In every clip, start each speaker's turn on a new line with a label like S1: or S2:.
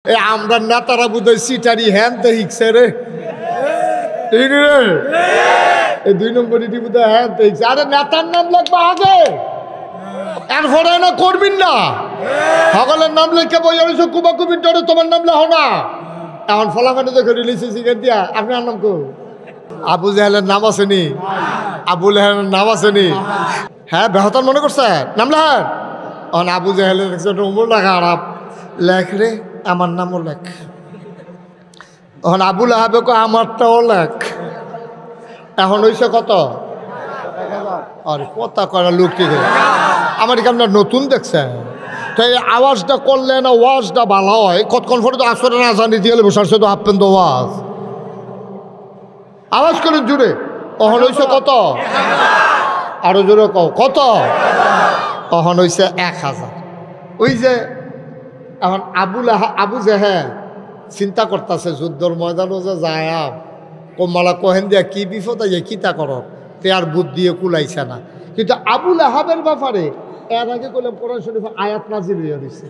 S1: এ আমরা নেতারা বুঝই সিটারি হ্যান তো হিকছে রে এই 2 নম্বর ইটি বুঝে হ্যান তো হিকছে। আরে নেতার নাম লিখবা আগে, এরপরে না করবিন না। সকলের নাম লিখে বই হয়েছে কুবাকুবির ডরে তোমার নাম লেখো না। এখন ফলাফানি দেখে রিলিজ সিগারেট দিয়া আপনার নাম কো? আবু জাহেলের নাম আসেনি, আবু লেহের নাম আসেনি। হ্যাঁ বেহতার মনে করছে নাম লেখার। এখন আবু জাহেলের উমর লেখা আরাপ লেখ রে, আমার নামও লেখ। এখন আবুল আহাবে কো আমারটাও লেখ। এখন হয়েছে কত? আর কথা করা লোক ঠিক আমার কি আপনার নতুন দেখছেন? তাই আওয়াজটা করলে না ওয়াজটা ভালো হয়। কতক্ষণ পরে তো আসরে না জানি দিয়ে বসারছে তো হাফপেন তো ওয়াজ আওয়াজ করেন জুড়ে। তখন হয়েছে কত? আরো জোরে কও কত? তখন হয়েছে 1000। ওই যে এখন আবু জাহেল চিন্তা করতেছে যুদ্ধর ময়দানও যে যায় কমালা কহেন দিয়া কি বিপদ আছে কিতা কর তে আর বুদ্ধি কুলাইছে না। কিন্তু আবুল আহাবের ব্যাপারে এর আগে করলাম কোরআন শরীফ আয়াত নাজিল হয়ে দিছে।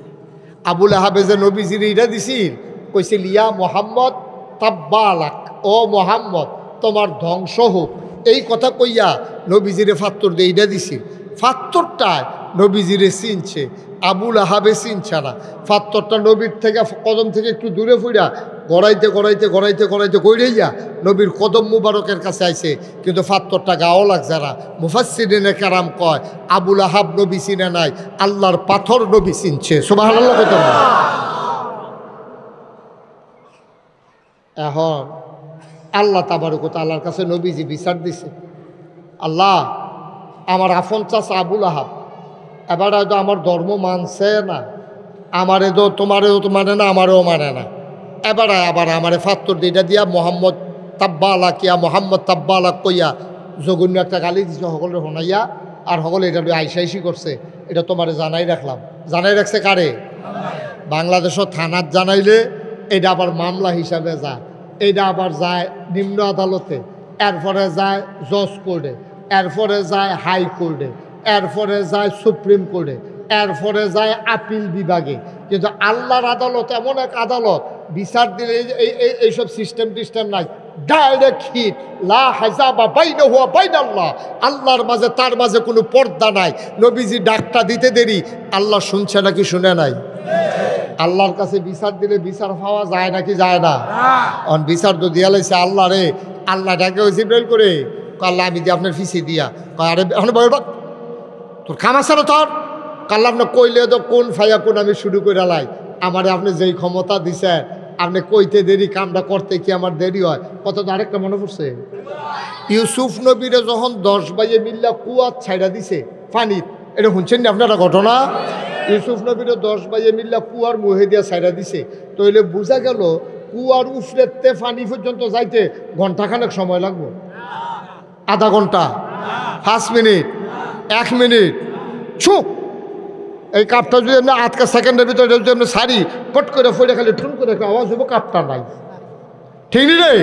S1: আবুল আহাবে যে নবীজির ইটা দিছিল কইছিল ইয়া মোহাম্মদ তাব্বালাক, ও মোহাম্মদ তোমার ধ্বংস হোক। এই কথা কইয়া নবীজিরে ফাত্তর দিয়ে ইটা দিছিল। ফাত্তরটায় নবীজিরে চিনছে, আবুল আহাবে চিনছে না। ফাত্তরটা নবীর থেকে কদম থেকে একটু দূরে ফুইরা গড়াইতে গড়াইতে গড়াইতে গড়াইতে গড়াইয়া নবীর কদম মুবারকের কাছে আইছে। কিন্তু ফাত্তরটা গাও লাগছে না। মুফাসসিরিনে কেরাম কয় আবুল আহাব নবী চিনে নাই, আল্লাহর পাথর নবী চিনছে। সুবহানাল্লাহ কইতে না। এখন আল্লাহ তাবারক ওয়া তাআলার কাছে নবীজি বিচার দিছে, আল্লাহ আমার আফন চাচা আবুল আহাব এবার হয়তো আমার ধর্ম মানছে না, আমারে তো তোমারেও তো মানে না, আমারেও মানে না। এবার আবার আমারে ফাত্তর দিটা দিয়া মোহাম্মদ তাব্বালাক ইয়া মোহাম্মদ তাব্বালাক কইয়া জঘন্য একটা গালি দিছে সকলের শোনাইয়া। আর সকলে এটা আইসাইসি করছে। এটা তোমারে জানাই রাখলাম। জানাই রাখছে কারে? বাংলাদেশও থানাত জানাইলে এটা আবার মামলা হিসাবে যায়। এটা আবার যায় নিম্ন আদালতে, এরপরে যায় জজ কোর্টে, এরপরে যায় হাইকোর্টে, এরপরে যায় সুপ্রিম কোর্টে, এরপরে যায় আপিল বিভাগে। কিন্তু আল্লাহর আদালত এমন এক আদালত, বিচার দিলে এইসব সিস্টেম টিস্টেম নাই, ডাইরেক্ট হিট লা হাজাবা বাইনাহু ওয়া বাইনাল্লাহ। আল্লাহর মাঝে তার মাঝে কোনো পর্দা নাই। নবীজি ডাকটা দিতে দেরি, আল্লাহ শুনছে নাকি শুনে নাই? আল্লাহর কাছে বিচার দিলে বিচার পাওয়া যায় নাকি যায় না? অন বিচার তো দিয়া লাইছে আল্লাহ রে। আল্লাহ ডাকে ওই জিব্রাইল করে আল্লাহ আমি দিয়ে আপনার ফিসে দিয়া আরে এখন বলব তোর খামাছে না তোর কাল্লা আপনার কইলে তো কোন ফাইয়া কোন আমি শুরু করে লাই। আমারে আপনি যেই ক্ষমতা দিছেন আপনি কইতে দেরি কামটা করতে কি আমার দেরি হয়? কত তো আরেকটা মনে পড়ছে, ইউসুফ নবীরে যখন 10 ভাইয়ে মিল্লা কুয়াত ছাইড়া দিছে পানিত, এটা শুনছেন না আপনারা ঘটনা? ইউসুফ নবীরে 10 ভাইয়ে মিল্লা কুয়ার মুহে দিয়া ছাইড়া দিছে। তাইলে বোঝা গেল কুয়ার উফরেতে পানি পর্যন্ত যাইতে ঘন্টাখানেক সময় লাগবে। আধা ঘন্টা, 5 মিনিট, 1 মিনিট। ছুক এই কাপটা যদি আপনি আধকা সেকেন্ডের ভিতরে যদি আপনি সারি পট করে ফইরে খালি টুন করে আওয়াজ হবো, কাপটা নাই। ঠিক নি রে?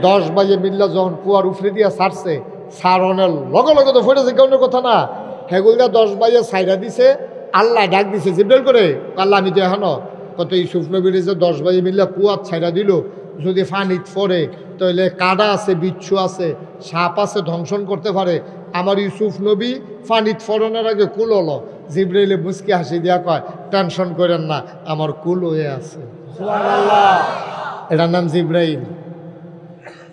S1: 10 ভাইয়ে মিল্লা যখন কুয়ার উফরে দিয়া ছাড়ছে, সারনের লগে লগে তো ফইরেছে কেউ কথা না। হেগুলটা 10 ভাইয়ে ছাইড়া দিছে। আল্লাহ ডাক দিছে জিব্রাইল করে, আল্লাহ আমি তো এখনো কত ইউসুফ নবীর যে 10 ভাইয়ে মিল্লা কুয়ার ছাইড়া দিল, যদি পানিত পড়ে তাহলে কাদা আছে, বিচ্ছু আছে, সাপ আছে, ধ্বংসন করতে পারে। আমার ইউসুফ নবী পানিত ফড়নের আগে কুল হলো। জিব্রাইলে মুচকি হাসি দিয়া কয় টেনশন করেন না, আমার কুল হয়ে আছে। সুবহানাল্লাহ। এটার নাম জিব্রাইল।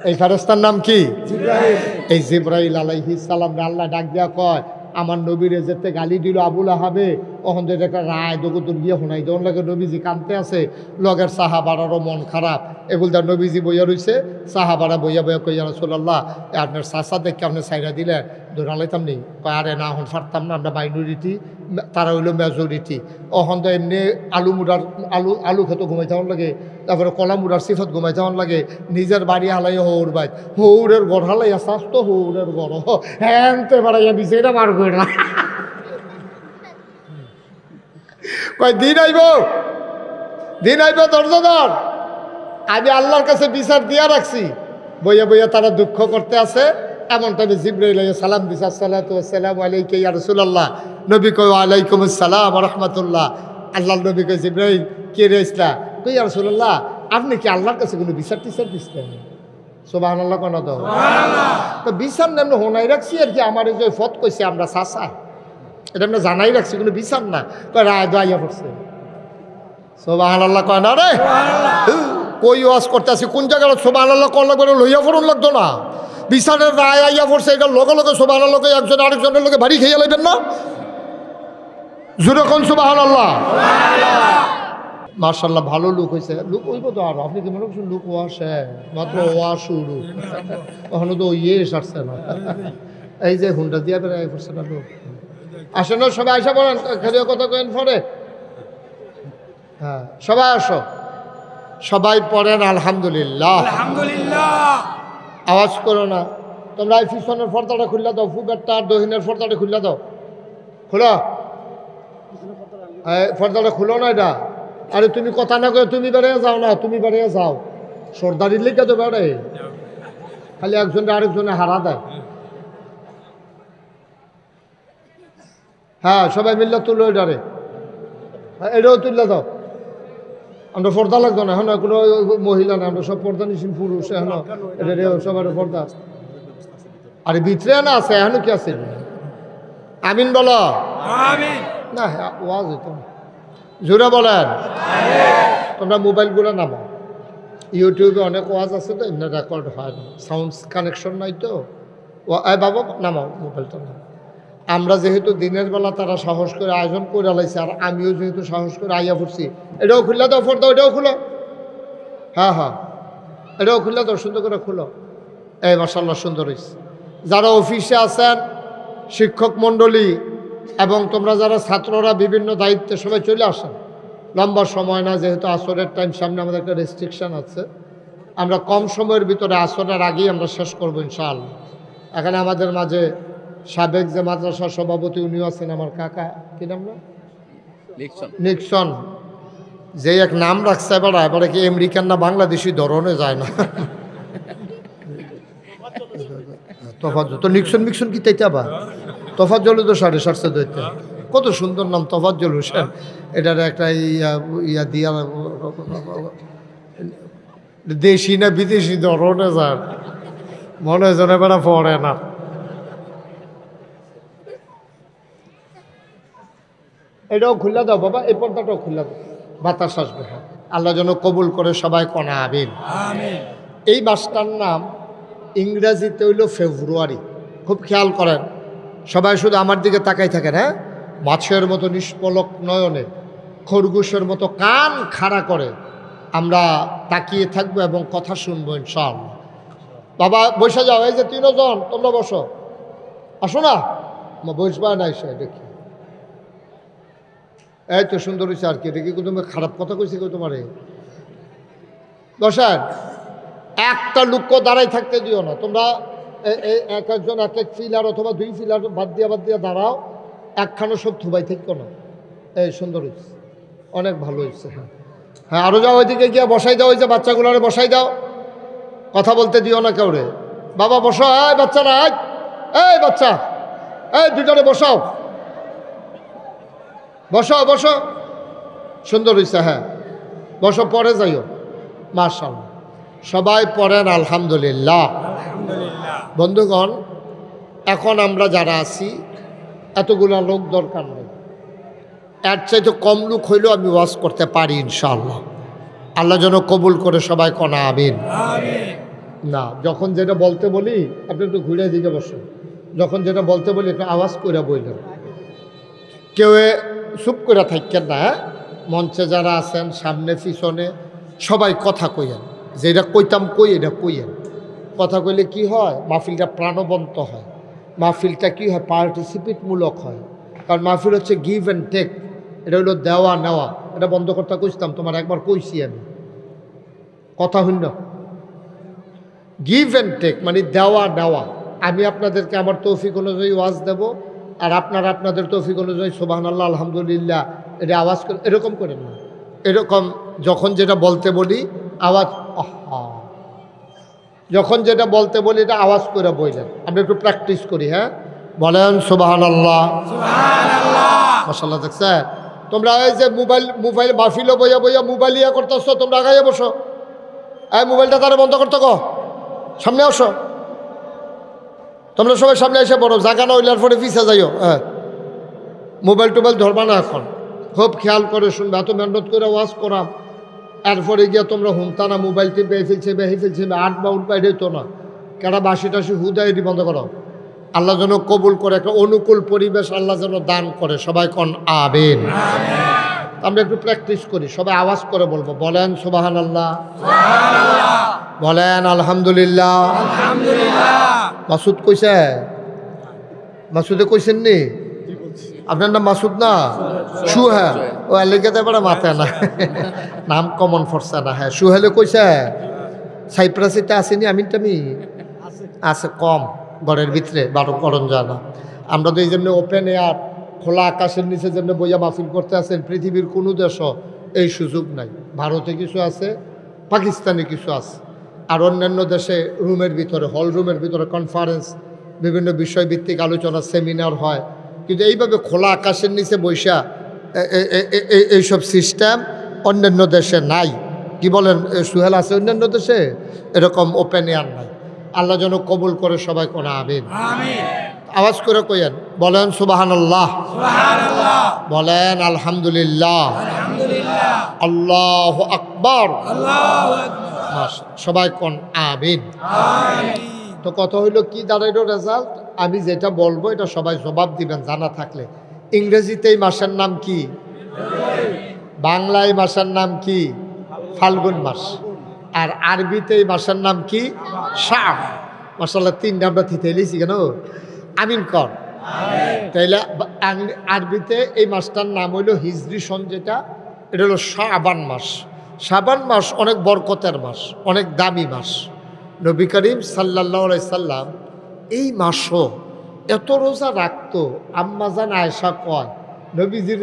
S1: এই ফেরেশতার নাম কি? জিব্রাইল। এই জিব্রাইল আলাইহিস সালাম আল্লাহ ডাক দিয়া কয় আমার নবীরে যেতে গালি দিল আবুল আহাবে, ওখান থেকে একটা রায় দগুতুর গিয়ে শোনাই দেওয়ার লাগে। নবীজি কাঁদতে আছে, লগের সাহাবারারও মন খারাপ। এগুলটা নবীজি বইয়া রয়েছে, সাহাবারা বইয়া বইয়া কইয়া রাসূলুল্লাহ আপনার চাচা দেখে আপনি সাইরা দিলে দৌড়ালাইতাম নি? আরে না এখন ফারতাম না, আমরা মাইনরিটি, তারা হইলো মেজরিটি। ওখান তো এমনি আলু খেতে ঘুমাইতে হন লাগে, তারপরে কলা মুড়ার সিফত ঘুমাইতে হন লাগে। নিজের বাড়ি হালাই হৌর বাই, হৌরের গড় হালাইয়া চাষ তো হৌরের গড় হ্যাঁ বাড়াইয়া দিছে, এটা বার করে না। কয় দিন আইব, দিন আইব দরজাদার। আমি আল্লাহর কাছে বিচার দিয়া রাখছি। বইয়া বইয়া তারা দুঃখ করতে আছে। এমন টাইমে জিব্রাইল সালাম দিছে, আসসালাতু ওয়াসসালামু আলাইকা ইয়া রাসূলুল্লাহ। নবী কয় ওয়া আলাইকুম আসসালাম ওয়া রাহমাতুল্লাহ। আল্লাহর নবী কয় জিব্রাইল কে রে ইসলা? কই ইয়া রাসূলুল্লাহ আপনি কি আল্লাহর কাছে কোনো বিচার টিচার দিচ্ছেন? সুবহানাল্লাহ কোন তো তো বিচার নেমন হোনাই রাখছি আর কি। আমার যে ফত কইছে আমরা চাচা এটা আমরা জানাই রাখছি, কোনো বিচার না। কয় রায় দোয়া পড়ছে। সুবহানাল্লাহ কয় না রে, কই ওয়াজ করতেছি কোন জায়গায় সুবহানাল্লাহ কোন লাগবে লইয়া পড়ুন লাগতো না। বিচারের রায় আইয়া পড়ছে, এটা লগে লগে সুবহানাল্লাহ একজন আরেকজনের লোকে ভারী খেয়ে লাইবেন না। জোরে কোন সুবহানাল্লাহ। মাশাআল্লাহ ভালো লুক হয়েছে। লুক হইব তো আর আপনি কি মনে করছেন লুক ওয়াশে মাত্র ওয়া শুরু, ওখানে তো ইয়ে সারছে না। এই যে হুন্ডা দিয়া বেড়াই পড়ছে না লোক। আসেন সবাই আসা বলেন, খেলিও কথা কেন পরে। হ্যাঁ সবাই আসো, সবাই পড়েন আলহামদুলিল্লাহ।
S2: আলহামদুলিল্লাহ।
S1: আওয়াজ করো না। তোমরা এই পিছনের পর্দাটা খুললা দাও, ফুগারটা আর দহিনের পর্দাটা খুললা দাও। খোলো পর্দাটা খুলো না এটা। আরে তুমি কথা না করে তুমি বেড়ে যাও না, তুমি বেড়ে যাও। সর্দারির লিখে তো বেড়ে, খালি একজনে আরেকজনে হারা দেয়। হ্যাঁ সবাই মিললে তুলো এটারে, এটাও তুললে দাও। আমরা পর্দা লাগতো না, এখন কোনো মহিলা না, আমরা সব পর্দা নিশিন পুরুষ। এখন এটা সবার পর্দা। আরে ভিতরে না আছে, এখনো কি আছে? আমিন বলো। না ওয়াজ হইতো না, জোরে বলেন। তোমরা মোবাইলগুলো নামাও, ইউটিউবে অনেক ওয়াজ আছে তো এমনি রেকর্ড হয় না, সাউন্ড কানেকশন নাই তো। বাবা নামাও মোবাইলটা নামাও। আমরা যেহেতু দিনের বেলা তারা সাহস করে আয়োজন করে আলাইছে, আর আমিও যেহেতু সাহস করে আইয়া পড়ছি, এটাও খুললে দাও পর্দা, এটাও খুলো। হ্যাঁ হ্যাঁ এটাও খুললে দাও, সুন্দর করে খুলো। এই মাশাআল্লাহ সুন্দর হয়েছে। যারা অফিসে আছেন, শিক্ষক মণ্ডলী এবং তোমরা যারা ছাত্ররা বিভিন্ন দায়িত্বে সবাই চলে আসেন। লম্বা সময় না, যেহেতু আসরের টাইম সামনে, আমাদের একটা রেস্ট্রিকশান আছে। আমরা কম সময়ের ভিতরে আসরের আগেই আমরা শেষ করবো ইনশাআল্লাহ। এখানে আমাদের মাঝে সাবেক যে মাদ্রাসার সভাপতি উনিও আছেন, আমার কাকা, কি নাম না, নিক্সন, যে এক নাম রাখছে এবারে কি আমেরিকান না বাংলাদেশি ধরনে যায় না। তফাজ্জল তো নিক্সন মিক্সন কি তাইতে আবার তফাজ্জল তো 7.5 দইতে, কত সুন্দর নাম তফাজ্জল হোসেন। এটার একটা ইয়া দিয়া দেশি না বিদেশি ধরনে যায়, মনে হয় যেন এবার পড়ে না। এটাও খুলে দাও বাবা, এই পর্দাটাও খুলে দাও, বাতাস আসবে। হ্যাঁ আল্লাহ যেন কবুল করে সবাই কনা আমিন। এই মাসটার নাম ইংরেজিতে হইল ফেব্রুয়ারি। খুব খেয়াল করেন সবাই, শুধু আমার দিকে তাকাই থাকেন। হ্যাঁ মাছের মতো নিষ্পলক নয়নে, খরগোশের মতো কান খাড়া করে আমরা তাকিয়ে থাকবো এবং কথা শুনবো ইনশাআল্লাহ। বাবা বসে যাও, এই যে 3 জন তোমরা বসো, আসো না বসবা না, এসে দেখি। এই তো সুন্দর হয়েছে আর কি, দেখি তুমি খারাপ কথা কইছি কেউ তোমার। বসান, একটা লুক্ষ দাঁড়াই থাকতে দিও না তোমরা। এক একজন এক এক ফিলার অথবা 2 ফিলার বাদ দিয়া দাঁড়াও, একখানো সব থুবাই থাকতো না। এই সুন্দর হয়েছে, অনেক ভালো হয়েছে। হ্যাঁ হ্যাঁ আরও যাও, ওইদিকে গিয়া বসাই দাও, ওই যে বাচ্চাগুলোরে বসাই দাও, কথা বলতে দিও না কেউরে। বাবা বসো, এই বাচ্চারা, এই বাচ্চা, এই দুটারে বসাও, বসো বসো, সুন্দর হয়েছে। হ্যাঁ বসো, পরে যাইও। মাশাআল্লাহ সবাই পড়েন আলহামদুলিল্লাহ। বন্ধুগণ এখন আমরা যারা আছি এতগুলা লোক দরকার নেই, এর চাইতে কম লোক হইলেও আমি ওয়াজ করতে পারি ইনশাআল্লাহ। আল্লাহ যেন কবুল করে সবাই কনা আমিন। না যখন যেটা বলতে বলি আপনি একটু ঘুরে দিকে বসেন, যখন যেটা বলতে বলি একটু আওয়াজ করে বললেন, কেউ চুপ করে থাকেন না। মঞ্চে যারা আছেন সামনে পিছনে সবাই কথা কইয়েন, যেটা কইতাম কই এটা কইয়েন। কথা কইলে কি হয়, মাহফিলটা প্রাণবন্ত হয়, মাহফিলটা কি হয়, পার্টিসিপেটমূলক হয়। কারণ মাহফিল হচ্ছে গিভ অ্যান্ড টেক, এটা হলো দেওয়া নেওয়া। এটা বন্ধ করতে কইতাম, তোমার একবার কইছি আমি, কথা হইল। গিভ অ্যান্ড টেক মানে দেওয়া নেওয়া। আমি আপনাদেরকে আমার তৌফিক অনুযায়ী ওয়াজ দেব, আর আপনারা আপনাদের তৌফিক অনুযায়ী সুবহানাল্লাহ আলহামদুলিল্লাহ এটা আওয়াজ করে, এরকম করেন না। এরকম যখন যেটা বলতে বলি আওয়াজ, যখন যেটা বলতে বলি এটা আওয়াজ করে বললেন। আমরা একটু প্র্যাকটিস করি। হ্যাঁ বলেন সুবহানাল্লাহ। মাশাআল্লাহ দেখছেন তোমরা এই যে মোবাইল মাহফিলও বইয়া বইয়া মোবাইল ইয়া করতেছ, তোমরা আগাইয়া বসো। এই মোবাইলটা তারা বন্ধ করতে কো, সামনে আসো। তোমরা সবাই সামনে এসে বড় জায়গা না হইলার পরে পিছিয়ে যাইও। হ্যাঁ, মোবাইল টোবাইল ধরবা না এখন, খুব খেয়াল করে শুনবে। এত মেহনত করে ওয়াজ করাম, এরপরে গিয়া তোমরা হুমতা না মোবাইল টিপে বেহে ফেলছে 8 বা 8 বাইরে তো না কেডা বাসি টাসি হুদায় বন্ধ করো। আল্লাহ যেন কবুল করে, একটা অনুকূল পরিবেশ আল্লাহ যেন দান করে। সবাই কোন আমিন। আমরা একটু প্র্যাকটিস করি, সবাই আওয়াজ করে বলবো। বলেন সুবহানাল্লাহ, বলেন আলহামদুলিল্লাহ। মাসুদ কইছে, মাসুদে কইছেন নি? আপনার নাম মাসুদ না? সুহেল। ও এলাকাতে এবার মাথায় না, নাম কমন ফরসা না। হ্যাঁ, সুহেলে কইছে সাইপ্রাসিটা আসেনি, আমিন টামি আছে কম ঘরের ভিতরে, 12 করণ জানা। আমরা তো এই জন্য ওপেন এয়ার, খোলা আকাশের নিচে জন্য বইয়া মাহফিল করতে আসেন। পৃথিবীর কোনো দেশও এই সুযোগ নাই। ভারতে কিছু আছে, পাকিস্তানে কিছু আছে, আর অন্যান্য দেশে রুমের ভিতরে, হল রুমের ভিতরে কনফারেন্স, বিভিন্ন বিষয়ভিত্তিক আলোচনা, সেমিনার হয়। কিন্তু এইভাবে খোলা আকাশের নিচে বৈশা এইসব সিস্টেম অন্যান্য দেশে নাই। কি বলেন সুহেল, আছে অন্যান্য দেশে এরকম ওপেন এয়ার নাই। আল্লাহ যেন কবুল করে। সবাই কোন আমিন। আওয়াজ করে কইেন, বলেন সুবহানাল্লাহ, বলেন আলহামদুলিল্লাহ, আল্লাহু আকবার। সবাই কোন আমিন। তো কথা হইল কি দাঁড়াইলো রেজাল্ট? আমি যেটা বলবো এটা সবাই জবাব দিবেন জানা থাকলে। ইংরেজিতে এই মাসের নাম কি? বাংলায় মাসের নাম কি? ফাল্গুন মাস। আর আরবিতে এই মাসের নাম কি? শাহ। মাশাআল্লাহ, 3টা আমরা থিতেলিছি কেন? আমিন কর। তাইলে আরবিতে এই মাসটার নাম হইল হিজরি সন, যেটা এটা হলো শাবান মাস। শাবান মাস অনেক বরকতের মাস, অনেক দামি মাস। নবী করিম সাল্লাল্লাহু আলাইহি সাল্লাম এই মাসও এত রোজা রাখতো। আম্মাজান আয়েশা কয়, নবীজির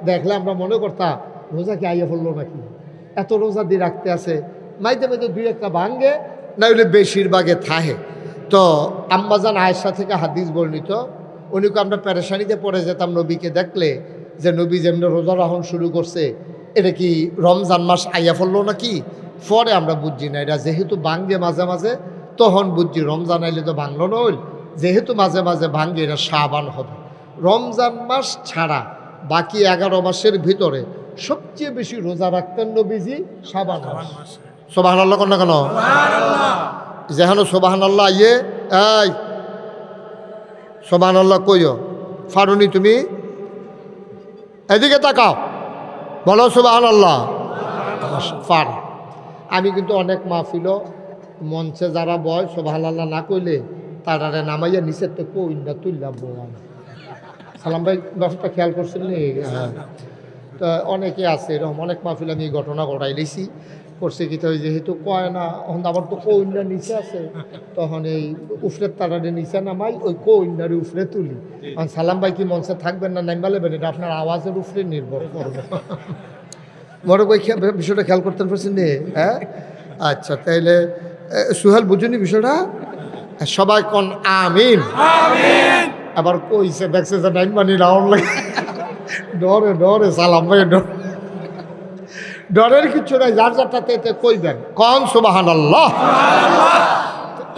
S1: দেখলে আমরা মনে করতাম রোজা কি আইয়া পড়লো নাকি, এত রোজা দিয়ে রাখতে আছে। মাইতে মাইতে 2-1টা ভাঙ্গে, না হলে বেশিরভাগে থাহে। তো আম্মাজান আয়েশা থেকে হাদিস বর্ণিত, উনিকে আমরা পেরেশানিতে পড়ে যেতাম নবীকে দেখলে, যে নবী যেমনি রোজা রাখুন শুরু করছে, এটা কি রমজান মাস আইয়া পড়লো নাকি? পরে আমরা বুঝছি না, এটা যেহেতু ভাঙ্গে মাঝে মাঝে, তখন বুঝছি রমজান আইলে তো ভাঙলো নইল, যেহেতু মাঝে মাঝে ভাঙ্গে, এটা শাবান হবে। রমজান মাস ছাড়া বাকি 11 মাসের ভিতরে সবচেয়ে বেশি রোজা রাখতেন নবীজি শাবান মাস। সুবহানাল্লাহ কোন না কেন? যেহেন সুবহানাল্লাহ ইয়ে, এই সুবহানাল্লাহ কইও। ফারুনি তুমি এদিকে তাকাও, বলো সুবহানাল্লাহ। ফার আমি কিন্তু অনেক মাহফিলও মঞ্চে যারা বয় সুবহানাল্লাহ না কইলে তারারে নামাইয়া নিচের তো কই না তুললাম। সালাম ভাই দশটা খেয়াল করছেন নি? হ্যাঁ, তো অনেকে আছে এরকম, অনেক মাহফিল আমি এই ঘটনা ঘটাই লিছি। করছে কি, তো যেহেতু কয় না, এখন আবার তো কইন্যা নিচে আছে, তখন এই উফরের তারারে নিচে নামাই, ওই কইন্যারে উফরে তুলি। কারণ সালাম ভাই কি মঞ্চে থাকবেন না নাইমা লেবেন, এটা আপনার আওয়াজের উফরে নির্ভর করবে। বড় কই বিষয়টা খেয়াল করতেন পারছেন নি? হ্যাঁ, আচ্ছা, তাইলে সুহেল বুঝুনি বিষয়টা? সবাই কোন আমিন। আবার কইছে দেখছে যে নাইমানি রাউন্ড লাগে, ডরে ডরে সালাম ভাই ডরের কিছু নাই, যার যারটাতে কইবেন কোন সুবহানাল্লাহ।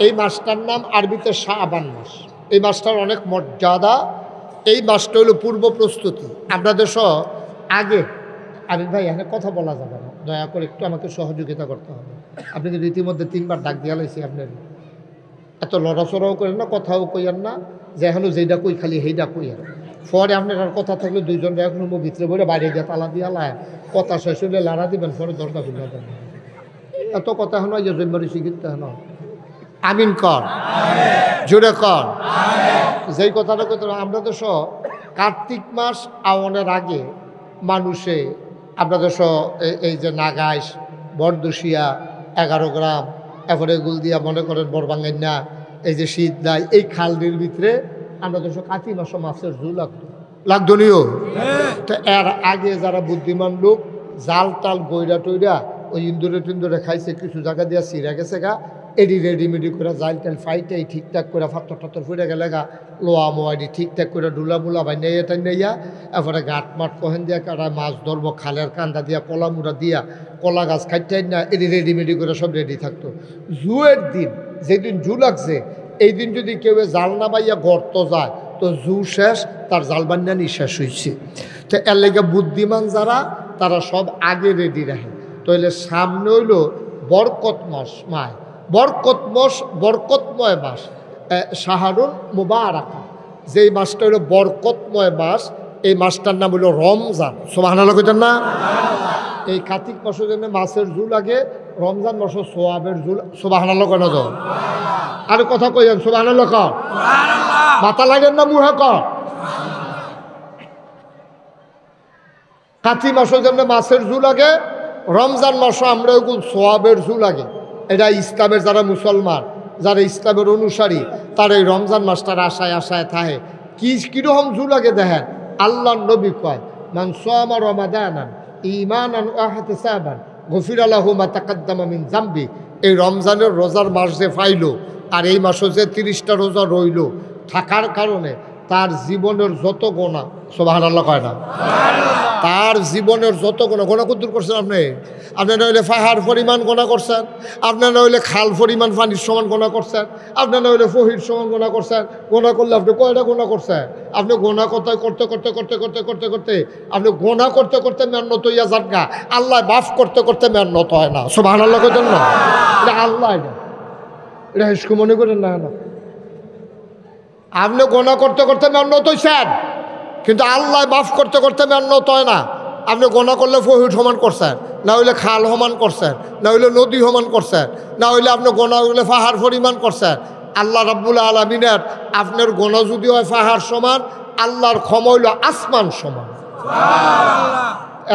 S1: এই মাসটার নাম আরবিতে শাবান মাস। এই মাসটার অনেক মর্যাদা। এই মাসটা হলো পূর্ব প্রস্তুতি। আপনাদের আগে আরিফ ভাই এখানে কথা বলা যাবে না, দয়া করে একটু আমাকে সহযোগিতা করতে হবে। আপনি কিন্তু ইতিমধ্যে 3বার ডাক দিয়া লাইছি, আপনার এত লড়াচড়াও করেন না, কথাও কইয়েন না, যে এখনো যেইটা কই খালি সেইটা কইয়েন। পরে আপনার আর কথা থাকলে 2জন এখন ভিতরে বলে বাইরে গিয়ে তালা দিয়া লায়, কথা শেষ হলে লাড়া দিবেন, পরে দরজা খুলে দেবেন। এত কথা এখন যে জন্মারি শিখিতে হেন আমিন কর, জোরে কর। যেই কথাটা কইতে আপনাদের কার্তিক মাস আওয়ানের আগে মানুষে আপনাদের এই যে নাগাইশ, বরদুশিয়া, 11 গ্রাম, এরপরে গুলদিয়া, মনে করেন বরবাঙ্গাইনা, এই যে শীত নাই, এই খালটির ভিতরে আপনাদের কাতি মাসে মাছের জু লাগতো নিও। তো এর আগে যারা বুদ্ধিমান লোক জাল টাল বইরা টইরা ওই ইন্দুরে টিন্দুরে খাইছে, কিছু জায়গা দিয়া ছিঁড়া গেছে গা, এডি রেডিমেডি করে জাইল টাইল ফাইটাই ঠিকঠাক করে ফাত্তর টাত্তর ফুটে গেলে গা লোয়া মোয়াডি ঠিকঠাক করে ডুলা মুলা ভাই নেই এটা নেইয়া এরপরে গাঁট মাঠ কহেন দিয়া কারা মাছ ধরবো খালের কান্দা দিয়া কলা মুড়া দিয়া কলা গাছ খাইটাই না এডি রেডিমেডি করে সব রেডি থাকতো। জুয়ের দিন যেদিন জু লাগছে এই দিন যদি কেউ জাল না বাইয়া গর্ত যায় তো জু শেষ, তার জাল বান্যানি শেষ হয়েছে। তো এর লেগে বুদ্ধিমান যারা তারা সব আগে রেডি রাখে। তাহলে সামনে হইল বরকত মাস, বরকতময় মাস শাহরুল মুবারাকা, যেই মাসটা হলো বরকতময় মাস, এই মাসটার নাম হলো রমজান। সুবহানাল্লাহ কইতেন না? এই কার্তিক মাসের জন্য মাছের জু লাগে, রমজান মাসের সোয়াবের জু। সুবহানাল্লাহ কেন তো আর কথা কইেন? সুবহানাল্লাহ কর, মাথা লাগেন না মুহে কর। কার্তিক মাসের জন্য মাছের জু লাগে, রমজান মাসে আমরা ওগুলো সোয়াবের জু লাগে। এটা ইসলামের যারা মুসলমান, যারা ইসলামের অনুসারী, তার এই রমজান মাসটার আশায় আশায় থাকে। কীরকম জু লাগে দেখেন, আল্লাহর নবী কয় মান সামা রমাদানান ঈমানান ওয়া ইহতিসাবান গফিরা লাহু মা তাকাদ্দামা মিন যামবি। এই রমজানের রোজার মাস যে পাইলো আর এই মাসে যে 30টা রোজা রইল থাকার কারণে তার জীবনের যত গোনা, সুবহানাল্লাহ কয় না, তার জীবনের যত গোনা কদ্দুর করছেন আপনি? আপনি নইলে ফাহার পরিমাণ গোনা করছেন, আপনি নইলে খাল পরিমাণ পানির সমান গোনা করছেন, আপনি নইলে ফহির সমান গোনা করছেন। গোনা করলে আপনি কয়টা গোনা করছেন? আপনি গোনা করতে করতে করতে করতে করতে করতে করতে আপনি গোনা করতে করতে মেহনত হইয়া যান গা, আল্লাহ মাফ করতে করতে মেহনত হয় না। সুবহানাল্লাহ কইতেন না? এটা আল্লাহ, এটা হিসু মনে করেন না। আপনি গোনা করতে করতে মেহনত হইছেন, কিন্তু আল্লাহ মাফ করতে করতে মেহনত হয় না। আপনি গোনা করলে ফহির সমান করছেন, না হইলে খাল সমান করছেন, না হইলে নদী সমান করছেন, না হইলে আপনি গোনা হইলে পাহাড় পরিমাণ করছেন। আল্লাহ রাব্বুল আলামিনের আপনার গোনা যদি হয় পাহাড় সমান, আল্লাহর ক্ষমা হইল আসমান সমান।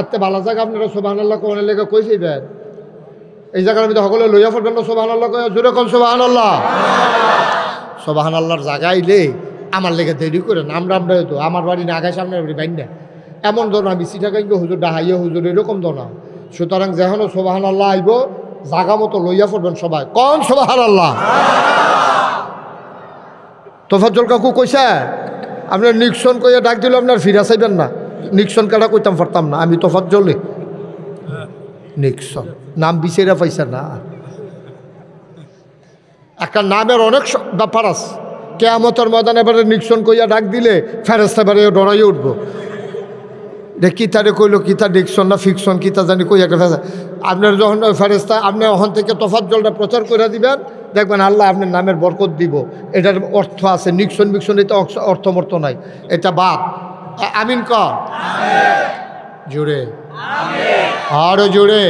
S1: এত ভালো জায়গা আপনারা সুবহানাল্লাহ কোরআনের লেগে কইছিবেন, এই জায়গার মধ্যে সকলে লইয়া পড়বেন না সুবহানাল্লাহ কই, জোরে কোন সুবহানাল্লাহ। সুবহানাল্লাহর জায়গা আইলে আমার লেগে দেরি করেন, আমরা তো আমার বাড়ি না আগায় সামনের বাড়ি বাইন না, এমন ধর না বিসি টাকা হুজুর ডাহাইয়া হুজুর এরকম ধর না। সুতরাং যেন সুবহানাল্লাহ আইব জাগা মতো লইয়া পড়বেন সবাই, কোন সুবহানাল্লাহ। তোফাজ্জল কাকু কইছে আপনার নিক্সন কইয়া ডাক দিল আপনার ফিরা চাইবেন না, নিক্সন কাটা কইতাম পারতাম না, আমি তোফাজ্জলে নিক্সন নাম বিচারা পাইছে না। একটা নামের অনেক ব্যাপার আছে। কেয়ামতের ময়দানে এবারে নিক্সন কইয়া ডাক দিলে ফেরেস্তা এবারে ডরাইয়ে উঠবো, এটা কিতারে কইলো কিতা নিক্সন না ফিকশন কিতা জানি কই একটা ফেরেস্তা। আপনার যখন ফেরেস্তা আপনি ওখান থেকে তোফাজ্জলটা প্রচার করে দিবেন, দেখবেন আল্লাহ আপনার নামের বরকত দিব। এটার অর্থ আছে, নিক্সন বিক্সন এটা অর্থমর্থ নাই, এটা বাদ। আমিন কর জোরে, আরো জোরে।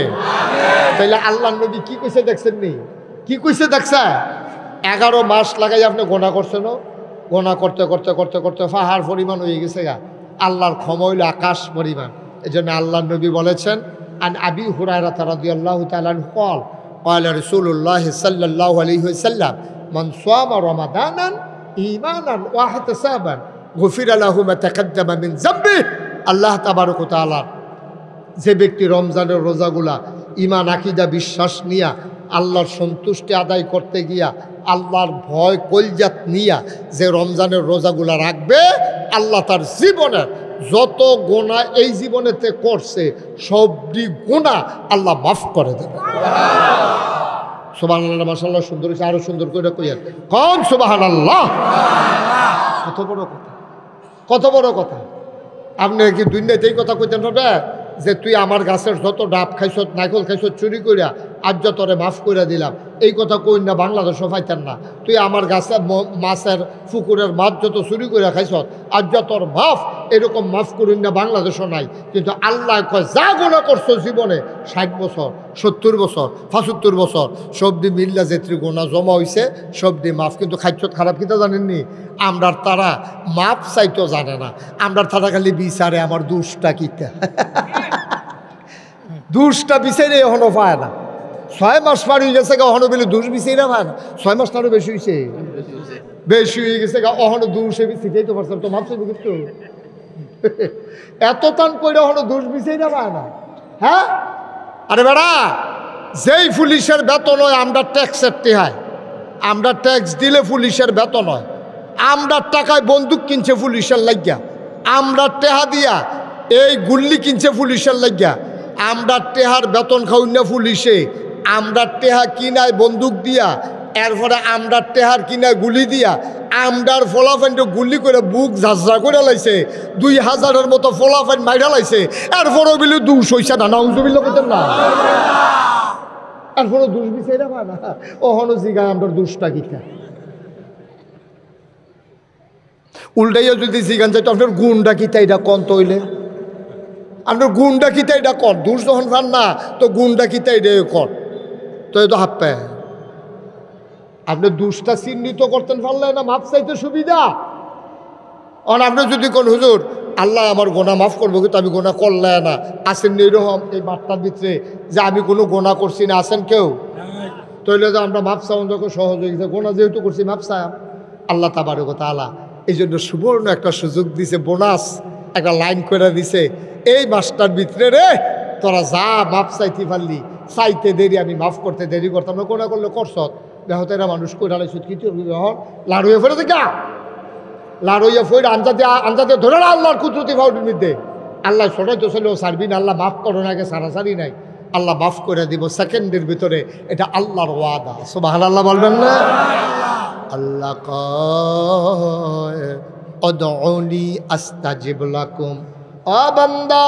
S1: তাইলে আল্লাহ নবী কি কইছে দেখছেন নি? কি কইছে দেখছে? 11 মাস লাগাই আপনি গোনা করছেন, গোনা করতে করতে করতে করতে পাহাড় পরিমাণ হয়ে গেছে গা, আল্লাহর ক্ষমা হইল আকাশ পরিমাণ। এই জন্য আল্লাহ নবী বলেছেন আন আবি হুরায়রা রাদিয়াল্লাহু তাআলা আনহু قال قال رسول الله صلى الله عليه وسلم من صام رمضانا ايمانا واحتسابا غفر له ما تقدم من ذنبه। আল্লাহ তাবারক ওয়া তাআলা যে ব্যক্তি রমজানের রোজাগুলা ঈমান আকীদা বিশ্বাস নিয়া আল্লাহর সন্তুষ্টি আদায় করতে গিয়া আল্লাহর ভয় কলজাত নিয়া যে রমজানের রোজাগুলা রাখবে, আল্লাহ তার জীবনের যত গোনা এই জীবনেতে করছে সবটি গোনা আল্লাহ মাফ করে দেবে। সুবহানাল্লাহ, মাশাআল্লাহ, সুন্দর হয়েছে, আরো সুন্দর করে কইয়েন কোন সুবহানাল্লাহ। কত বড় কথা, কত বড় কথা। আপনি কি দুনিয়াতে এই কথা কইতেন হবে যে তুই আমার গাছের যত ডাব খাইছ নাইকল খাইছ চুরি করিয়া আজ তোরে মাফ করে দিলাম, এই কথা কই না বাংলাদেশও পাইতেন না। তুই আমার গাছের মাছের পুকুরের মাছ যত চুরি করিয়া খাইছ আজ তোর মাফ, এরকম মাফ করি না বাংলাদেশও নাই। কিন্তু আল্লাহ কয় যা গোনা করছো জীবনে 60 বছর 70 বছর 75 বছর সবদি মিল্লা যেত্রী গোনা জমা হয়েছে সবদি মাফ। কিন্তু খাইছ খারাপ কিতা জানেননি? আমরার তারা মাপ চাইতো জানে না, আমরার তারা খালি বিচারে আমার দুষ্টা কিতা দুষ্টা বিচারে এখনো পায় না। 6 মাস পার হয়ে গেছে গা, অহনো বলে দুষ বিচারে পায় না। 6 মাস তারও বেশি হয়েছে, বেশি হয়ে গেছে গা, অহনো দুষে শিখেই তো পারছেন তো মাপছে কিন্তু এত টান করে অহনো দুষ বিচারে পায় না। হ্যাঁ, আরে বেড়া যেই পুলিশের বেতন হয় আমরা ট্যাক্সের টেহায় আমরা ট্যাক্স দিলে পুলিশের বেতন হয়, আমরা টাকায় বন্দুক কিনছে পুলিশের লাগিয়া, আমরা টেহা দিয়া এই গুল্লি কিনছে পুলিশের লাগিয়া, আমরা টেহার বেতন খাই না পুলিশে, আমরা টেহা কিনায় বন্দুক দিয়া, এরপরে আমরা টেহার কিনায় গুলি দিয়া আমরার ফলাফাইন গুলি করে বুক ঝাঁঝরা করে লাইছে, 2000-এর মতো ফলাফাইন মাইরা লাইছে, এরপরও বিলে 200 হইছে না, নাউজুবিল্লাহ কইতেন না, এরপরও দুষ দিছে না না, ওহনো জিগায় আমরা দুষটা কিতা উল্টাইয়া যদি জিগান যাই তো আপনার গুণটা কিতা এটা কন তৈলে, আপনার গুণটা কিতা এটা কর, দুষ যখন পান না তো গুণটা কিতা এটা কর, তো এই তো হাত পায় আপনি দুষ্টা চিহ্নিত করতেন পারলে না, মাপ চাইতে সুবিধা। আর আপনি যদি কোন হুজুর আল্লাহ আমার গোনা মাফ করবো, কিন্তু আমি গোনা করলে না, আসেন এরকম এই বার্তার ভিতরে যে আমি কোনো গোনা করছি না, আসেন কেউ? তাইলে যে আমরা মাপ চাওয়ান যখন সহজ হয়ে গেছে, গোনা যেহেতু করছি মাপ চাই আল্লাহ তাবারক ওয়া তাআলা এই জন্য সুবর্ণ একটা সুযোগ দিছে, বোনাস একটা লাইন করে দিছে, এই মাসটার ভিতরে রে তোরা যা মাপ চাইতে পারলি, চাইতে দেরি আমি মাফ করতে দেরি করতাম না, গোনা করলে করছত দেহতে এরা মানুষ করে আলাইছত কি লাড়ুয়ে ফেরে দেখা লাড়ুইয়া ফইর আঞ্জাতে ধরে না আল্লাহর কুদরতি ফাউটির মধ্যে আল্লাহ সরাই তো ছিল সারবি না, আল্লাহ মাফ করো না, আগে সারাসারি নাই, আল্লাহ মাফ করে দিব সেকেন্ডের ভিতরে, এটা আল্লাহর ওয়াদা। সুবহানাল্লাহ বলবেন না? আল্লাহ কয় উদউনি আস্তাজিব লাকুম, ও বান্দা,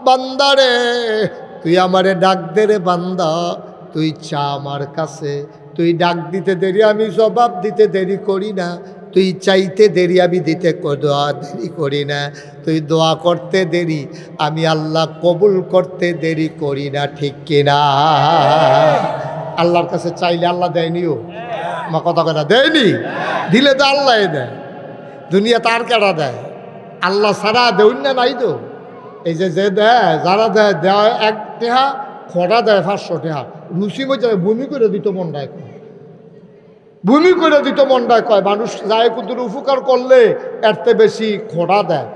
S1: বান্দারে তুই আমারে ডাক দে রে বান্দা, তুই চা আমার কাছে, তুই ডাক দিতে দেরি আমি জবাব দিতে দেরি করি না, তুই চাইতে দেরি আমি দিতে দোয়া দেরি করি না, তুই দোয়া করতে দেরি আমি আল্লাহ কবুল করতে দেরি করি না, ঠিক কিনা? আল্লাহর কাছে চাইলে আল্লাহ দেয়নিও, মা কথা কথা দেয়নি, দিলে তো আল্লাহ দেয়, দুনিয়া তার কেডা দেয়, আল্লাহ ছাড়া দেউন না নাই তো, এই যে দেয় যারা দেয় দেয় 1 টাকা খড়া দেয় 500 টাকা, রুচি মধ্যে বমি করে দিত মনটায় কয়, বমি করে দিত মনটায় কয়, মানুষ যায় কুতুর উপকার করলে এরতে বেশি খোড়া দেয়,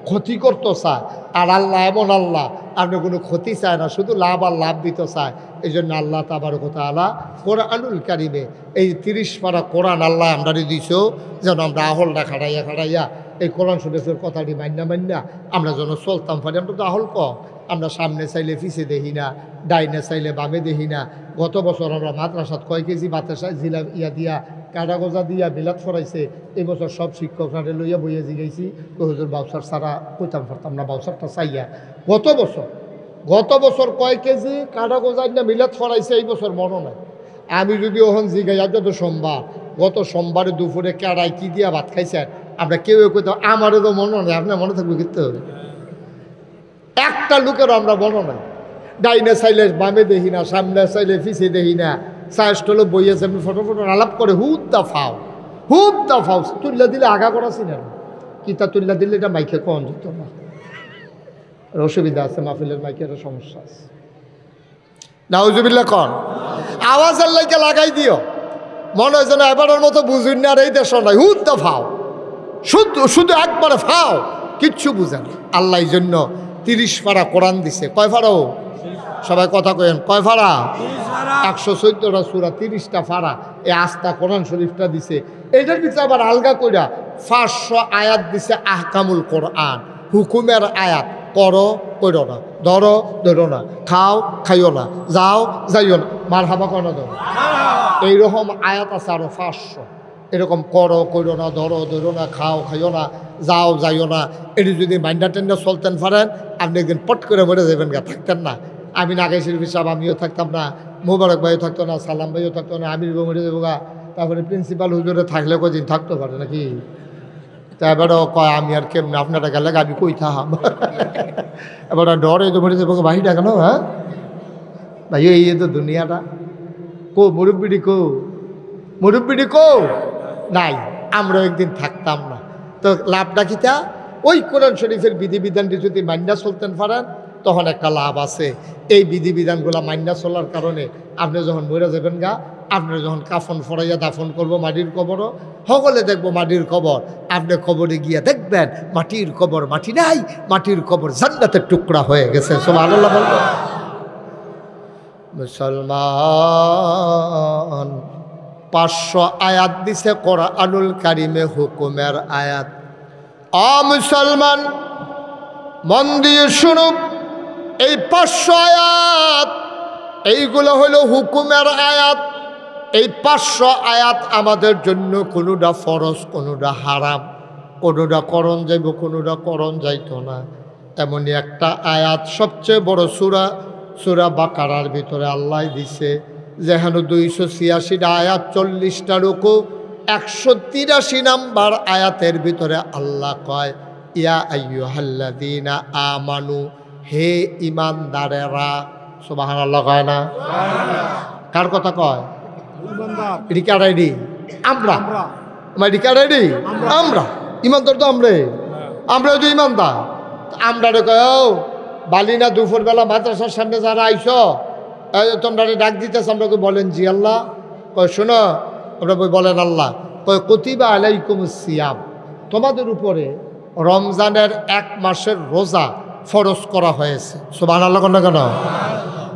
S1: ক্ষতি করতে চায়, আর আল্লাহ এমন আল্লাহ আপনি কোনো ক্ষতি চায় না, শুধু লাভ আর লাভ দিতে চায়। এই জন্য আল্লাহ তাবারক ওয়া তাআলা কোরআনুল কারিমে এই 30 পারা কোরআন আল্লাহ আমরা দিছ, যেন আমরা আহলটা খাড়াইয়া খাড়াইয়া এই কোরআন শরীফের কথাটি মান্না আমরা যেন চলতাম পারি। আমরা তো আহল কম, আমরা সামনে চাইলে পিছে দেখি না, ডাইনে চাইলে বামে দেখি না। গত বছর আমরা মাদ্রাসাত কয় কেজি বাতাসা জিলা ইয়া দিয়া কাটা গোজা দিয়া বিলাত ফরাইছে, এই বছর সব শিক্ষকরা লইয়া বইয়া জিগাইছি, তো হুজুর বাউসার ছাড়া কইতাম পারতাম না, বাউসারটা চাইয়া। গত বছর কয় কেজি কাটা গোজা না মিলাত ফরাইছে, এই বছর মনে নাই। আমি যদি ওখান জিগাই, আজ তো সোমবার, গত সোমবারে দুপুরে কেড়াই কি দিয়া ভাত খাইছেন, আমরা কেউ কইতাম আমারও তো মনে নেই, আপনার মনে থাকবে কিন্তু একটা লোকেরও আমরা মনে নাই। ডাইনে চাইলে বামে দেখি না, সামনে চাইলে পিছে দেখি না, চাষটলে বইয়েছে আমি ফটো আলাপ করে হুদ দা ফাও তুল্লা দিলে আগা করা চিনে না, কিতা তুল্লা দিলে এটা মাইকে কন যেত না, অসুবিধা আছে, মাহফিলের মাইকের সমস্যা আছে। নাউজুবিল্লাহ কন, আওয়াজের লাইকে লাগাই দিও, মনে হয় যেন এবারের মতো বুঝুন না, আর এই দেশ নাই, হুদ দা ফাও, শুধু একবারে ফাও, কিচ্ছু বুঝেন। আল্লাহ এই জন্য 30 পারা কোরআন দিছে। কয় ফারাও? সবাই কথা কয়েন, কয় ফারা? 114টা সূরা, 30টা ফারা, এই আস্থা কোরআন শরীফটা দিছে। এটার ভিতরে আবার আলগা কইরা 500 আয়াত দিছে আহকামুল কোরআন, হুকুমের আয়াত। করো করো না, ধরো ধরো না, খাও খাইও না, যাও যাইও না, মার হাবা কয়না ধরো, এইরকম আয়াত আছে আরো 500। এরকম করো করো না, ধরো ধরো না, খাও খাইও না, যাও যাইও না, এটি যদি মাইন্ডা টেন্ডা চলতেন পারেন, আপনি একদিন পট করে মরে যাবেন গা, থাকতেন না। আমি নাগাই শরীফ সাহেব আমিও থাকতাম না, মোবারক ভাইও থাকতো না, সালাম ভাইও থাকতো না, আমির মরে যাবো গা। তারপরে প্রিন্সিপাল হুজুরে থাকলে কদিন থাকতে পারে নাকি? তা এবারও কয় আমি আর কেমন আপনারা গেলে আমি কই থাম, এবার ডরে তো মরে যাবো বাহিটা কেন? হ্যাঁ ভাই, এই তো দুনিয়াটা কো, মুরব্বিডি কো নাই, আমরা একদিন থাকতাম না। তো লাভটা কিতা? ওই কোরআন শরীফের বিধিবিধানটি যদি মান্যা চলতেন পারেন, তখন একটা লাভ আছে। এই বিধিবিধানগুলো মান্যা চলার কারণে আপনি যখন মরে যাবেন গা, আপনার যখন কাফন ফরাইয়া দাফন করবো মাটির কবরও, সকলে দেখবো মাটির কবর, আপনি কবরে গিয়া দেখবেন মাটির কবর মাটি নাই, মাটির কবর জান্নাতের টুকরা হয়ে গেছে। সুবহানাল্লাহ বলবেন। মুসলমান 500 আয়াত দিছে কোরআনুল কারিমে, হুকুমের আয়াত। মুসলমান মন দিয়ে শুনো, এই 500 আয়াত এইগুলো হলো হুকুমের আয়াত। এই 500 আয়াত আমাদের জন্য কোনোটা ফরজ, কোনোটা হারাম, কোনোটা করণ যাইব, কোনোটা করণ যাইতো না। এমনই একটা আয়াত সবচেয়ে বড় সূরা বাকারার ভিতরে আল্লাহ দিছে, যেখানে 286টা আয়াত, 40টা রুকু, 183 নাম্বার আয়াতের ভিতরে আল্লাহ কয়, ইয়া আইয়ুহাল্লাযীনা আমানু, হে ঈমানদারেরা। সুবহানাল্লাহ কয় না? কার কথা কয়? রিকা রেডি আমরা, রিকা রেডি আমরা, ইমানদার তো আমরা তো ইমানদার। আমরা রে কয়, ও বালিনা দুপুরবেলা মাদ্রাসার সামনে যারা আইসো, তোমরা ডাক দিতেছ, আমরা বলেন জি আল্লাহ। কয় শোনো, আমরা বলেন আল্লাহ। কয় কুতিবা আলাইকুমুস সিয়াম, তোমাদের উপরে রমজানের 1 মাসের রোজা ফরজ করা হয়েছে। সুবহানাল্লাহ কেন কেন?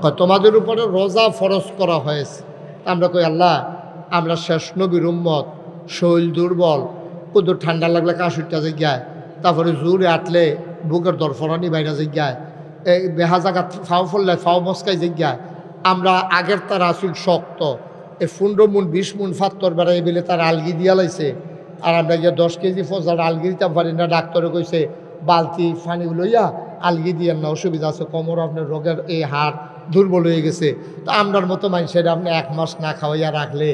S1: কয় তোমাদের উপরে রোজা ফরজ করা হয়েছে। আমরা কই আল্লাহ, আমরা শেষ নবীর উম্মত, শরীর দুর্বল, কত ঠান্ডা লাগলে কাশুরটা জায়গায়, তারপরে জোরে আটলে বুকের দরফরানি বাইরা জায়গায়, এই বেহা জায়গা ফাও ফললে ফাও মস্কাই জায়গায়, আমরা আগের তার আসিল শক্ত, এই 15 মুন 20 মুন ফাত্তর বেড়াই বেলে তার আলগি দিয়া লাইছে, আর আমরা গিয়ে 10 কেজি ফসার আলগি দিতে পারি না। ডাক্তারে কইছে বালতি পানি লইয়া আলগি দিয়ে না, অসুবিধা আছে, কোমর আপনার রোগের এই হাড় দুর্বল হয়ে গেছে। তো আমরার মতো মানুষের আপনি 1 মাস না খাওয়াইয়া রাখলে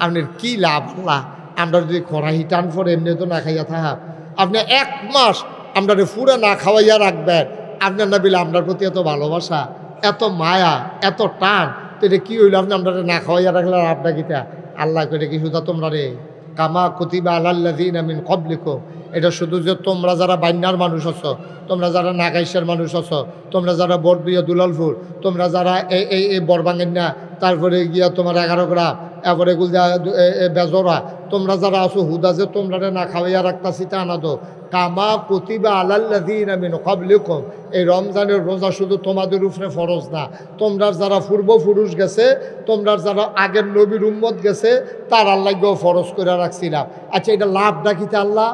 S1: আপনার কি লাভ? আল্লাহ, আমরা যদি খরাহি টান পরে এমনি তো না খাইয়া থাকা, আপনি 1 মাস আমরা ফুরা না খাওয়াইয়া রাখবেন। আপনার না বিলে আপনার প্রতি এত ভালোবাসা, এত মায়া, এত টান, তো এটা কী হইলো? আপনি আমরা না খাওয়াইয়া রাখলে আপনার গীতা আল্লাহ করে কি শুধু তোমরা রে কামা কুতিবা আলাল্লাযীনা মিন ক্বাবলিকুম, এটা শুধু যে তোমরা যারা বান্যার মানুষ আছো, তোমরা যারা নাগাইশের মানুষ আছো, তোমরা যারা বরদিয়া দুলালপুর, তোমরা যারা এই বরবাঙ্গিনা, তারপরে গিয়া তোমার 11 গ্রাম, এরপরে গুলদা বেজরা, তোমরা যারা আছো হুদা যে তোমরা না খাওয়াইয়া রাখতাছি তা না তো, কামা কুতিবা আলাল্লাযীনা মিন ক্বাবলিকুম, এই রমজানের রোজা শুধু তোমাদের উপরে ফরজ না, তোমরা যারা পূর্বপুরুষ গেছে, তোমরা যারা আগের নবীর উম্মত গেছে, তার আল্লাহকেও ফরজ করে রাখছিলাম। আচ্ছা, এটা লাভ ডাকিতে আল্লাহ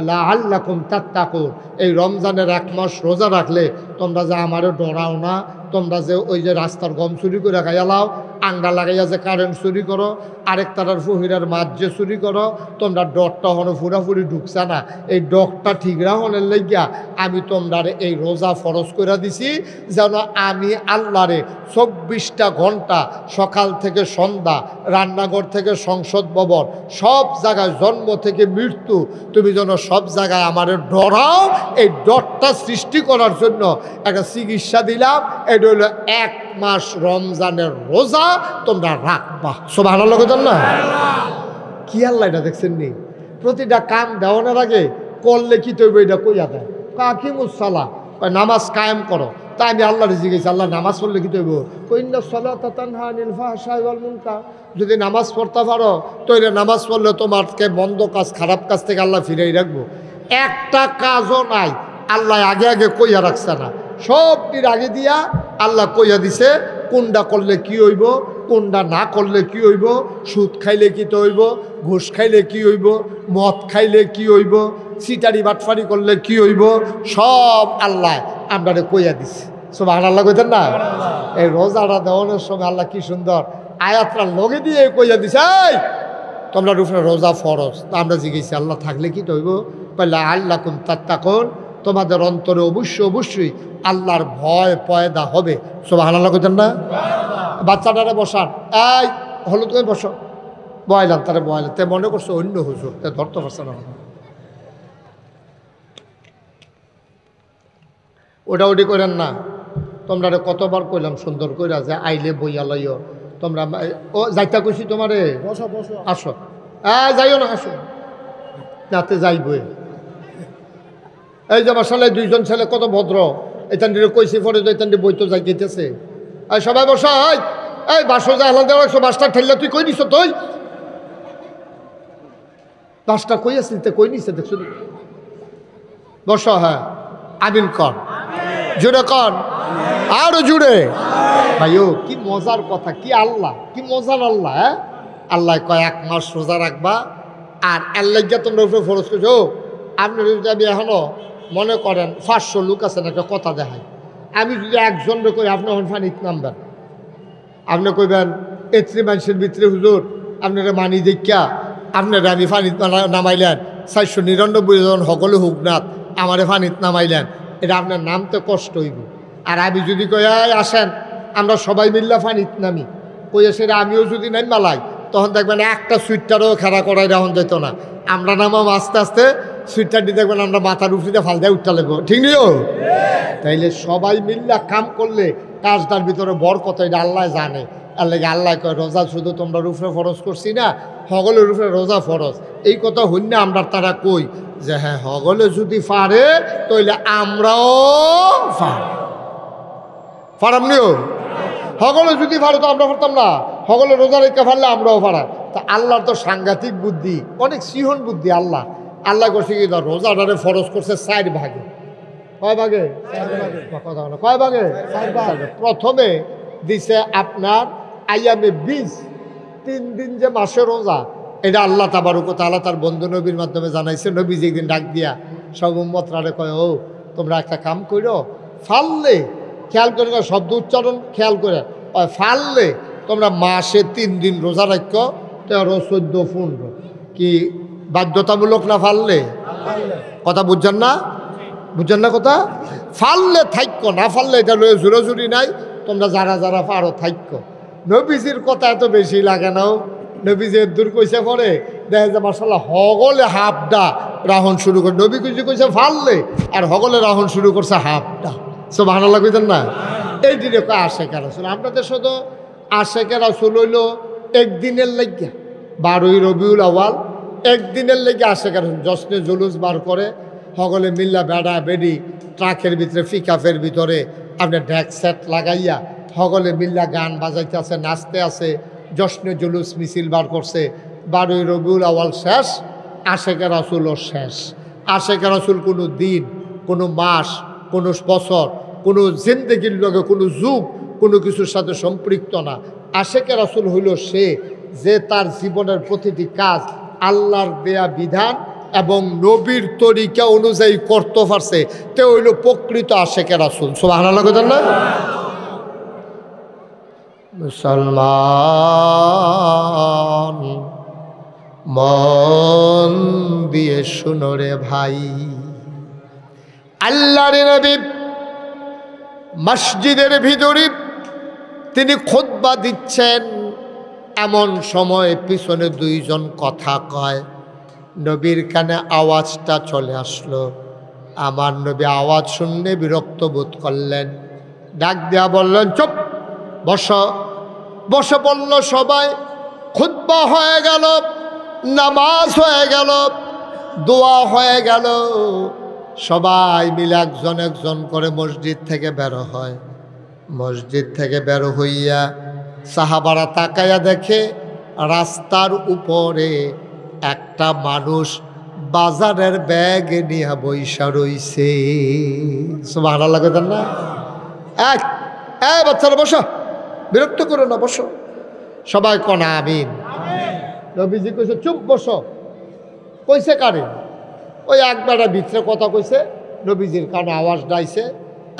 S1: লাআল্লাকুম তাত্তাকুন, এই রমজানের 1 মাস রোজা রাখলে তোমরা যে আমারও ডরাও না, তোমরা যে ওই যে রাস্তার গম চুরি করে খাইয়া লাও, আংডা লাগাইয়া যে কারেন্ট চুরি করো, আরেক তারার ফহিরার মাছ যে চুরি করো, তোমরা ডরটা হনো ফুরাফুরি ঢুকছা না, এই ডরটা ঠিক রাখনের লাগিয়া আমি তোমরা এই রোজা ফরজ করে দিছি, যেন আমি আল্লাহরে 24টা ঘন্টা সকাল থেকে সন্ধ্যা, রান্নাঘর থেকে সংসদ ভবন, সব জায়গায় জন্ম থেকে মৃত্যু, তুমি যেন সব জায়গায় আমারে ডরাও। এই ডরটা সৃষ্টি করার জন্য একটা চিকিৎসা দিলাম, এটা হলো 1 মাস রমজানের রোজা তোমরা রাখবা। সুবহানাল্লাহ কইতাম না? কি আল্লাহ এটা দেখছেন নি? প্রতিটা কাম দেওয়ানোর আগে করলে কি তৈব এটা কইয়া দেয়, কাকিমুস সালাহ, নামাজ কায়েম করো। তাই আমি আল্লাহরে জিজ্ঞেস, আল্লাহ নামাজ পড়লে কি তৈব? কইন্না সালাতা তানহা আনিল ফাহশাই ওয়াল মুনকার, যদি নামাজ পড়তে পারো তৈলে নামাজ পড়লে তোমারকে মন্দ কাজ, খারাপ কাজ থেকে আল্লাহ ফিরাই রাখবো। একটা কাজও নাই আল্লাহ আগে আগে কইয়া রাখছে না, সবটির আগে দিয়া আল্লাহ কইয়া দিছে কোনটা করলে কি হইব, কোনটা না করলে কি হইব, সুদ খাইলে কি হইব, ঘুষ খাইলে কি হইব, মদ খাইলে কি হইব, সিটারি বাটফারি করলে কি হইব, সব আল্লাহ আপনারে কইয়া দিছে। সুবহানাল্লাহ কইতেন না? এই রোজাটা দেওয়ানোর সময় আল্লাহ কি সুন্দর আয়াতটা লগে দিয়ে কইয়া দিছে, এই তোমরা উপরে রোজা ফরজ। তা আমরা জিজ্ঞেসি আল্লাহ থাকলে কি হইব? লাআল্লাকুম তাত্তাকুন, তোমাদের অন্তরে অবশ্যই আল্লাহর ভয় পয়দা হবে। সুবহানাল্লাহ কইতেন না? বাচ্চাটারে বসান, এই হলুদ করে বসো, বয়লাম তারা বয়লাম, তে মনে করছো অন্য হুজুর, তে ধরতে পারছে না। ওটা ওটি করেন না। তোমরা কতবার কইলাম সুন্দর কইরা যে আইলে বইয়া লইও, তোমরা ও যাইতা কইছি তোমারে আসো, যাইও না, আসো যাতে যাইবই। এই যে বাসালে 2জন ছেলে কত ভদ্র, এখান থেকে কইছি পরে তো এখান থেকে বই তো যাই গেতেছে। এই সবাই বসা, এই বাসো যা হেলা দেওয়া রাখছো, বাসটা ঠেললে তুই কই নিছ? তুই বাসটা কই আসলি, তে কই নিছে দেখছো? বস, হ্যাঁ আমিন কর, জুড়ে কর, আরো জুড়ে। ভাইও কি মজার কথা, কি আল্লাহ, কি মজার আল্লাহ। হ্যাঁ আল্লাহ কয় 1 মাস রোজা রাখবা, আর আল্লাহ তোমরা উপরে ফরজ করছো। আপনি যদি আমি এখনও মনে করেন 500 লোক আছেন, একটা কথা দেখায়, আমি যদি একজনকে কই আপনি এখন ফানিত নামবেন, আপনি কইবেন এত্রি মানুষের ভিতরে হুজুর আপনারা মানি দেখা আপনারা আমি ফানিত নামাইলেন, 499 জন সকলে হুকনাথ আমারে ফানিত নামাইলেন, এটা আপনার নামতে কষ্ট হইব। আর আমি যদি কই আসেন আমরা সবাই মিল্লা ফানিত নামি, কইয়া সেটা আমিও যদি নাম মালাই, তখন দেখবেন একটা সুইটটারও খেলা করাই রাখুন যেত না। আমরা নামাম আস্তে আস্তে, সুইটটারটি দেখবেন আমরা মাথার উপরিতে ফাল দিয়ে উঠতে লাগবো, ঠিক নিও। তাইলে সবাই মিল্লা কাম করলে কাজটার ভিতরে বরকত, এটা আল্লাহ জানে। আল্লাহ কয় রোজা শুধু তোমরা রুফরে ফরজ করছি না, হগলের রুফরে রোজা ফরজ। এই কথা হইনা আমরা তারা কই যে হ্যাঁ হগলে যদি পারে তাইলে আমরাও ফারাম নিও। হগলে যদি পারো তো আমরা পারতাম না, হগলে রোজা রেখে পারলে আমরাও পারা। তা আল্লাহর তো সাংঘাতিক বুদ্ধি, অনেক সিহন বুদ্ধি। আল্লাহ করছে কি রোজাটারে ফরজ করছে 4 ভাগে। কয় ভাগে? কয় ভাগে? প্রথমে দিছে আপনার আইয়ামে 20, 3 দিন যে মাসে রোজা, এটা আল্লাহ তাবারক ওয়া তাআলা তার বন্ধু নবীর মাধ্যমে জানাইছে। নবী যেদিন ডাক দিয়া সব উম্মতরা কয়, ও তোমরা একটা কাম করো, ফাললে খেয়াল করে, শব্দ উচ্চারণ খেয়াল করে, ফাললে তোমরা মাসে 3 দিন রোজা রাখো, 13, 14, 15। কি বাধ্যতামূলক না ফাললে? কথা বুঝছেন না? বুঝছেন না কথা? ফাললে থাইক্য, না ফাললে এটা লয়ে জোরাজুরি নাই, তোমরা যারা যারা পারো থাইক্য। নবীজির কথা এত বেশি লাগে নাও, নবীজি দূর কইছে পরে দেখা যায় মাশাআল্লাহ হগলে হাফডা রাহন শুরু করে। নবী কিছু কইছে ফাললে, আর হগলে রাহন শুরু করছে হাফডা। সুবহানাল্লাহ কইতেন না? এই দিনে কয় আশেকে রাসূল। আপনাদের শুধু আশেকে রাসূল হইল একদিনের লাগিয়া 12ই রবিউল আউয়াল, একদিনের লেগে আশেকে রাসূল জশ্নে জুলুস বার করে, হগলে মিল্লা বেড়া বেডি ট্রাকের ভিতরে পিকআপের ভিতরে আপনার ড্যাক সেট লাগাইয়া হগলে মিল্লা গান বাজাইতে আছে, নাচতে আছে, জশ্নে জুলুস মিছিল বার করছে। 12ই রবিউল আউয়াল শেষ, আশেকে রাসূলও শেষ। আশেকে রাসূল কোনো দিন, কোনো মাস, কোনো বছর, কোনো জিন্দেগির লগে, কোনো যুগ, কোনো কিছুর সাথে সম্পৃক্ত না। আশেকে রাসূল হইল সে যে তার জীবনের প্রতিটি কাজ আল্লাহর দেয়া বিধান এবং নবীর তরিকা অনুযায়ী করতে পারছে, তে হইল প্রকৃত আশেকে রাসূল। সুবহানাল্লাহ কইতেন না? মুসলমান মন দিয়ে শুনো রে ভাই, আল্লাহর নবী মসজিদের ভিতরে তিনি খুতবা দিচ্ছেন, এমন সময় পিছনে 2 জন কথা কয়। নবীর কানে আওয়াজটা চলে আসলো। আমার নবী আওয়াজ শুনে বিরক্ত বোধ করলেন, ডাক দেয়া বললেন, চুপ, বসো। বসে পড়ল সবাই। খুতবা হয়ে গেল, নামাজ হয়ে গেল, দোয়া হয়ে গেল। সবাই মিলে একজন একজন করে মসজিদ থেকে বের হয়। মসজিদ থেকে বের হইয়া সাহাবারা তাকাইয়া দেখে রাস্তার উপরে একটা মানুষ বাজারের ব্যাগ নিয়ে বইসা রইছে। সুবহানাল্লাহ কইতেন না? বাচ্চারা বসো, বিরক্ত করো না, বসো। সবাই কোন আমিন। নবীজি কইছে চুপ, বসো। কইছে কারে? ওই একবারে ভিতরে কথা কইছে, নবীজির কানে আওয়াজ ডাইছে।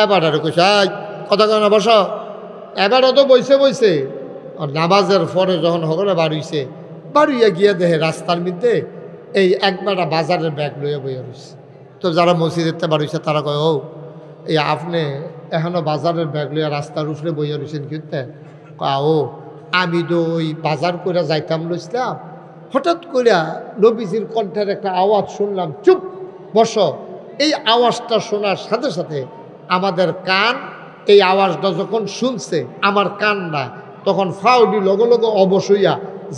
S1: এবারে কইছে কথা কয় না, বসো। এবারও তো বইছে বইছে। নামাজের পরে যখন হগলে বাড়িছে, বাড়িয়া গিয়া দেখে রাস্তার মধ্যে এই একবারটা বাজারের ব্যাগ লইয়া বইয়া রয়েছে। তো যারা মসজিদেরতে বাড়িছে তারা কয়, ও এই আপনি এখনো বাজারের ব্যাগ লইয়া রাস্তার উপরে বইয়া রয়েছেন? কিন্তু ও আমি তো ওই বাজার করে যাইতাম লইছিলাম, হঠাৎ করে নবীজির কণ্ঠের একটা আওয়াজ শুনলাম, চুপ, বসো। এই আওয়াজটা শোনার সাথে সাথে আমাদের কান এই আওয়াজটা যখন শুনছে, আমার কান না, তখন ফাউডি লগে লগে অবশ্যইয়া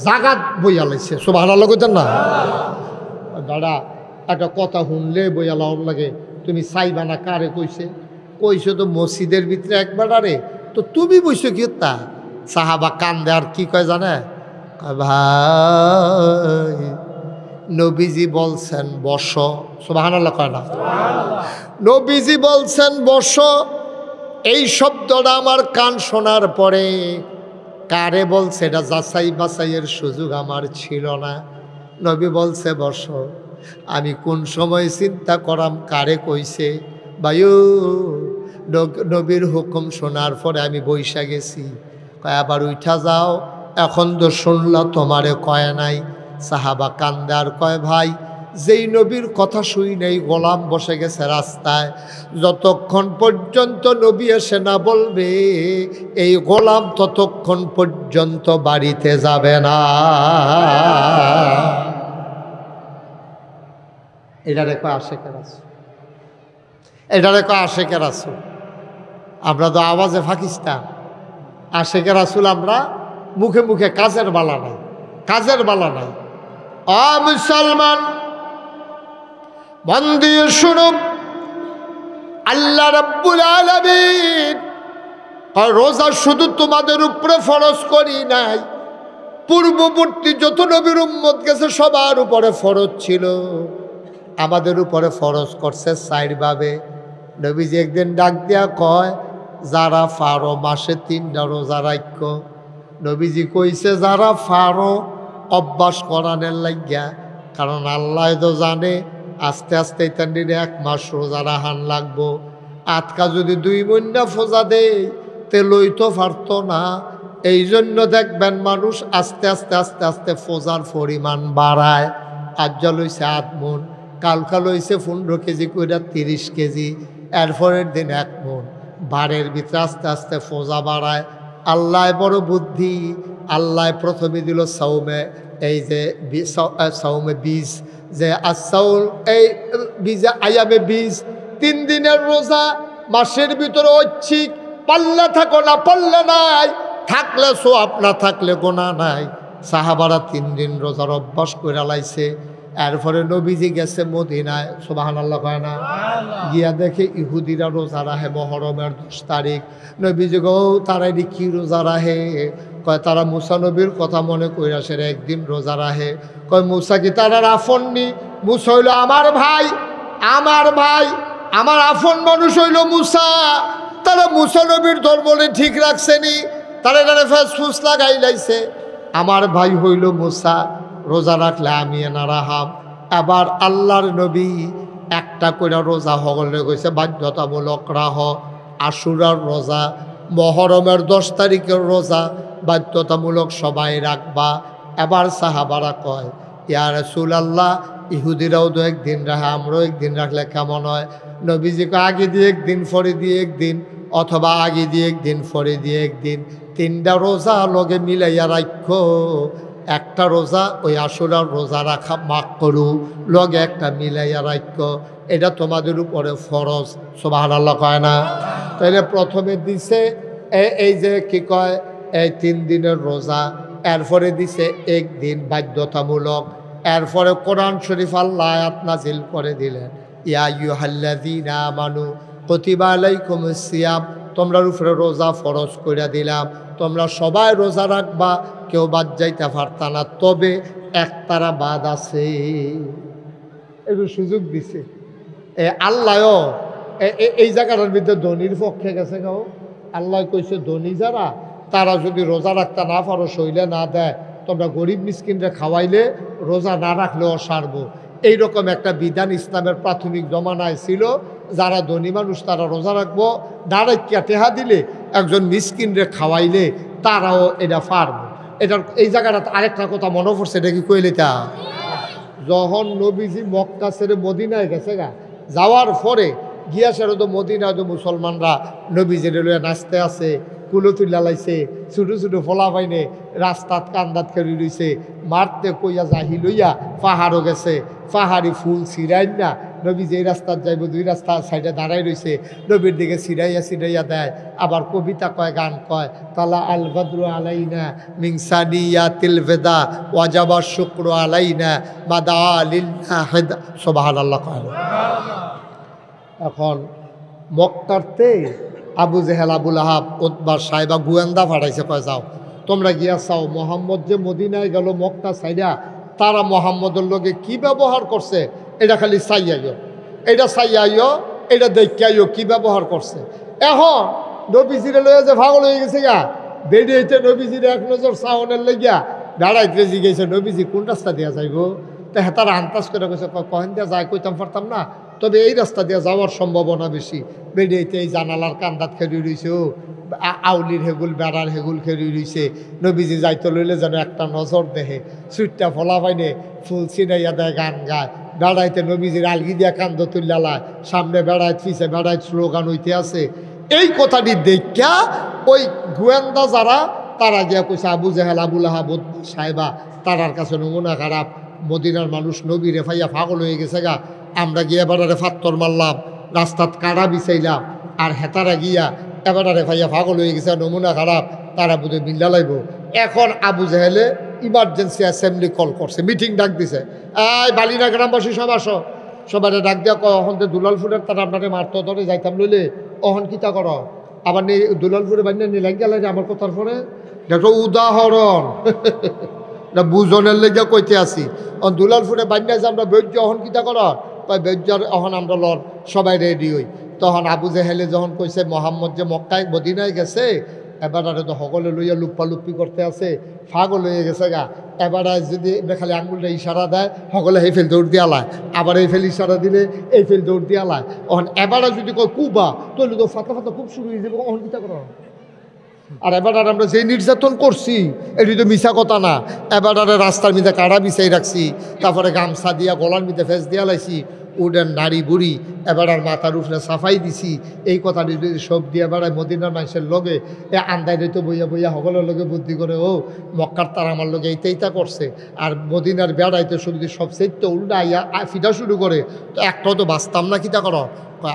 S1: জাগাত বইয়া লাইছে। সুবহানাল্লাহ কইতেন না? দাদা একটা কথা শুনলে বইয়া লাউন লাগে, তুমি চাইবা না কারে কইছে? কইছে তো মসজিদের ভিতরে একবার। আরে তো তুমি বইছো কি? তা সাহাবা কান দে আর কি কয় জানে? ভাই নবীজি বলছেন বসো। সুবহানাল্লাহ কয় না? নবীজি বলছেন বসো। এই শব্দটা আমার কান শোনার পরে কারে বলছে এটা যাচাই বাছাইয়ের সুযোগ আমার ছিল না। নবী বলছে বসো। আমি কোন সময় চিন্তা করাম কারে কইছে, বায়ু নবীর হুকুম শোনার পরে আমি বইসা গেছি। কয় আবার উঠা যাও, এখন তো শুনলা তোমারে কয় নাই। সাহাবা কান্দার কয় ভাই, যেই নবীর কথা শুই নাই গোলাম বসে গেছে রাস্তায়, যতক্ষণ পর্যন্ত নবী এসে না বলবে এই গোলাম ততক্ষণ পর্যন্ত বাড়িতে যাবে না। এটারে কয় আশেকের রাসূল, এটারে কয় আশেকের রাসূল। আমরা তো আওয়াজে পাকিস্তান, আশেকের রাসূল আমরা মুখে মুখে, কাজের বালা নাই, কাজের বালা নাই। আ মুসলমান, মন দিয়ে শুনুন, আল্লাহ রাব্বুল আলামিন রোজা শুধু তোমাদের উপরে ফরজ করি নাই, পূর্ববর্তী যত নবীর উম্মত গেছে সবার উপরে ফরজ ছিল, আমাদের উপরে ফরজ করছে চারভাবে। নবীজি একদিন ডাক দিয়া কয়, যারা ফারো মাসে 3টা রোজা রাখ্য। নবীজি কইছে যারা ফারো অভ্যাস করানোর লাগিয়া, কারণ আল্লাহ তো জানে আস্তে আস্তে তাদের 1 মাস রোজা রাহান লাগবো। আটকা যদি 2 মহিনা ফোজা দেয় তে লইতে পারত না। এই জন্য দেখবেন মানুষ আস্তে আস্তে আস্তে আস্তে ফোজার পরিমাণ বাড়ায়। আজ লইছে 8 মণ, কালকা লইছে 15 কেজি কইরা 30 কেজি, এরপরের দিন 1 মণ। বাড়ের ভিতরে আস্তে আস্তে ফোজা বাড়ায়। আল্লাহ বড় বুদ্ধি, আল্লাহ প্রথমে দিল সাউমে, এই যে সাউমে 20, যে আসাউল এই বীজে আয়ামে 20, 3 দিনের রোজা, মাসের ভিতরে ঐচ্ছিক, পাল্লা থাকো না পাল্লা নাই, থাকলে সোয়াব না থাকলে গোনা নাই। সাহাবারা 3 দিন রোজার অভ্যাস করে লাইছে। এরপরে নবীজি গেছে মদিনায়, সুবহানাল্লাহ কয় না, গিয়া দেখে ইহুদিরা রোজা রাহে মহরমের 10 তারিখ। নবীজি গো তারা কি রোজা রাহে? কয় তারা মুসা নবীর কথা মনে কইরা সেরা একদিন রোজা রাহে। কয় মুসা কি তারা আফন নি? মুসা হইল আমার ভাই, আমার ভাই, আমার আফন মানুষ হইল মুসা। তারা মুসা নবীর ধর্মলে ঠিক রাখছেনি, তারা এখানে ফেসফুস লাগাই লাইছে। আমার ভাই হইল মুসা, রোজা রাখলে আমি এনা রাহাম। আবার আল্লাহর নবী একটা করে রোজা হগলে গেছে বাধ্যতামূলক রাহ। আশুরার রোজা, মহরমের 10 তারিখের রোজা বাধ্যতামূলক সবাই রাখবা। এবার সাহাবারা কয়, ইয়া রাসূলুল্লাহ, ইহুদিরাও তো একদিন রাখে, আমরাও একদিন রাখলে কেমন হয়? নবীজিকে আগে দিয়ে একদিন, পরে দিয়ে একদিন, অথবা আগে দিয়ে একদিন, পরে দিয়ে একদিন, 3টা রোজা লগে মিলাইয়া রাখো। একটা রোজা ওই আশুরার রোজা রাখা মাক করু, লগে একটা মিলাইয়া রাখো, এটা তোমাদের উপরে ফরজ। সুবহানাল্লাহ কয় না? তাইলে প্রথমে দিছে এই যে কি কয়, এই 3 দিনের রোজা, এরপরে দিছে একদিন বাধ্যতামূলক। এরপরে কোরআন শরীফ আল্লাহ আয়াত নাজিল করে দিলেন, ইয়া আইয়ুহাল্লাযীনা আমানু কুতিবা আলাইকুমুস সিয়াম, তোমরার উপরে রোজা ফরজ করে দিলাম, তোমরা সবাই রোজা রাখবা, কেউ বাদ যাইতে পারতা না, তবে একতারা বাদ আছে। একটু সুযোগ দিছে আল্লাহও। এই জায়গাটার ভিতরে ধনির পক্ষে গেছে গাও। আল্লাহ কইছে ধনী যারা, তারা যদি রোজা রাখতে না পারো, শৈলে না দেয়, তোমরা গরিব মিসকিনরে খাওয়াইলে রোজা না রাখলেও সারবো। এইরকম একটা বিধান ইসলামের প্রাথমিক জমানায় ছিল। যারা ধনী মানুষ তারা রোজা রাখবো, ডাইরেক্ট টেহা দিলে একজন মিসকিনরে খাওয়াইলে তারাও এটা পারবো। এটার এই জায়গাটা আরেকটা কথা মনে পড়ছে, এটা কি কইলে তা, যখন নবীজি মক্কা ছেড়ে মদিনায় গেছে গা, যাওয়ার পরে গিয়া সেরে তো মদিনায় তো মুসলমানরা নবীজির লইয়া নাচতে আছে, কুলো তুলা লাইছে, ছোটো ছোটো ফলা পাইনে রাস্তাত কান্দাত খেলি রইছে, মারতে কইয়া জাহি লইয়া পাহাড়ও গেছে, পাহাড়ি ফুল ছিড়াই না। নবী যেই রাস্তার যাইব 2 রাস্তার সাইডে দাঁড়াই রইছে, নবীর দিকে ছিড়াইয়া ছিড়াইয়া দেয়। আবার কবিতা কয়, গান কয়, তালা আল বদরু আলাইনা মিন সানিয়াতিল বেদা ওয়াজাবা শুকরু আলাইনা মাদা লিল্লাহ। সুবহানাল্লাহ কয়। এখন মক্কাতে আবু জেহেল, আবুল আহাব, উতবা, সাইবা গোয়েন্দা ফাটাইছে, কয় যাও তোমরা গিয়া চাও মোহাম্মদ যে মদিনায় গেল মক্কা সাইডা, তারা মোহাম্মদের লগে কি ব্যবহার করছে এটা খালি চাইয়াইও, এটা চাইয়াইও, এটা দেখাইও কি ব্যবহার করছে। এখন নবীজিরে লইয়া যে পাগল হয়ে গেছে গা, বেরিয়েছে নবীজির এক নজর সাউনের লেগিয়া বেড়াইতে জিগেছে নবীজি কোন রাস্তা দিয়া যাইব। তো হেতার আন্দাজ করে গেছে কখন দিয়া যায় কইতাম পারতাম না, তবে এই রাস্তা দিয়ে যাওয়ার সম্ভাবনা বেশি। বেরিয়েতে এই জানালার কান্দাত খেলি রইছে, ও আউলির হেগুল বেড়ার হেগুল খেলি রইছে। নবীজি যাইতে লইলে যেন একটা নজর দেহে, সুইটটা ফলা পাইনে ফুল ছিনাইয়া দেয়, গান গায়। বেড়াইতে নবীজির আলগি দিয়া কান্দ তুল্লালায়, সামনে বেড়াইত পিছে বেড়াইত স্লোগান হইতে আছে। এই কথাটি দেখা ওই গোয়েন্দা যারা তারা গিয়া কইছে আবু জেহেল আবুল আহাব সাহেবা তারার কাছে নমুনা খারাপ, মদিনার মানুষ নবী রেফাইয়া পাগল হয়ে গেছে গা, আমরা গিয়া বেড়ারে ফাত্তর মারলাম, রাস্তাত কাড়া বিছাইলাম, আর হেতারা গিয়া এবারে ভাইয়া পাগল হয়ে গেছে, নমুনা খারাপ, তারা বোধহয় মিল্লা লাগবো। এখন আবু জেহেলে ইমার্জেন্সি অ্যাসেম্বলি কল করছে, মিটিং ডাক দিছে। এই বালিনা গ্রামবাসী সব আসো, সবাই ডাক দিয়া কখন দুলালপুরের তারা আপনারে মারতো ধরে যাইতাম লইলে অহন কিতা কর, আবার দুলালপুরে বানিয়ে নিলাম গেলে আমার কথার পরে দেখো উদাহরণ না বুঝনের লেগে কইতে আসি। দুলালপুরে বানিয়ে যে আমরা বৈজ্য অহন কিতা কর, বৈজ্যর অহন আমরা লন সবাই রেডি হই। তখন আবু জেহেলে যখন কইছে মোহাম্মদ যে মক্কায় মদিনায় গেছে, এবারে তো সকলে লইয়া লুপ্পি করতে আছে, ফাগল হয়ে গেছে গা। এবারে যদি খালি আঙুলটা ইশারা দেয় সকলে এই ফেল দৌড় দিয়া লায়, আবার এই ফেল ইশারা দিলে এই ফেল দৌড় দিয়া লায়। অহন এবারে যদি কয় কুবা তাহলে তো ফাতা ফাতা খুব শুরু হয়ে যাবে, অহন কিতা করো। আর এবার আমরা যে নির্যাতন করছি এটি তো মিশা কথা না। এবার রাস্তার মধ্যে কাড়া বিছাই রাখছি, তারপরে গামছা দিয়া গলার মধ্যে ফেস দিয়া লাইছি, উডেন নারী বুড়ি এবার আর মাথার উপরে সাফাই দিছি। এই কথাটি যদি সব দিয়ে বেড়ায় মদিনার মানুষের লগে এ আন্দাইলে তো বইয়া বইয়া সকলের লগে বুদ্ধি করে, ও মক্কার তার আমার লগে এইটা করছে। আর মদিনার বেড়াইতে শুধু সবচেয়ে তো উল্টা আইয়া ফিটা শুরু করে, তো একটাও তো বাঁচতাম না কিতা করো।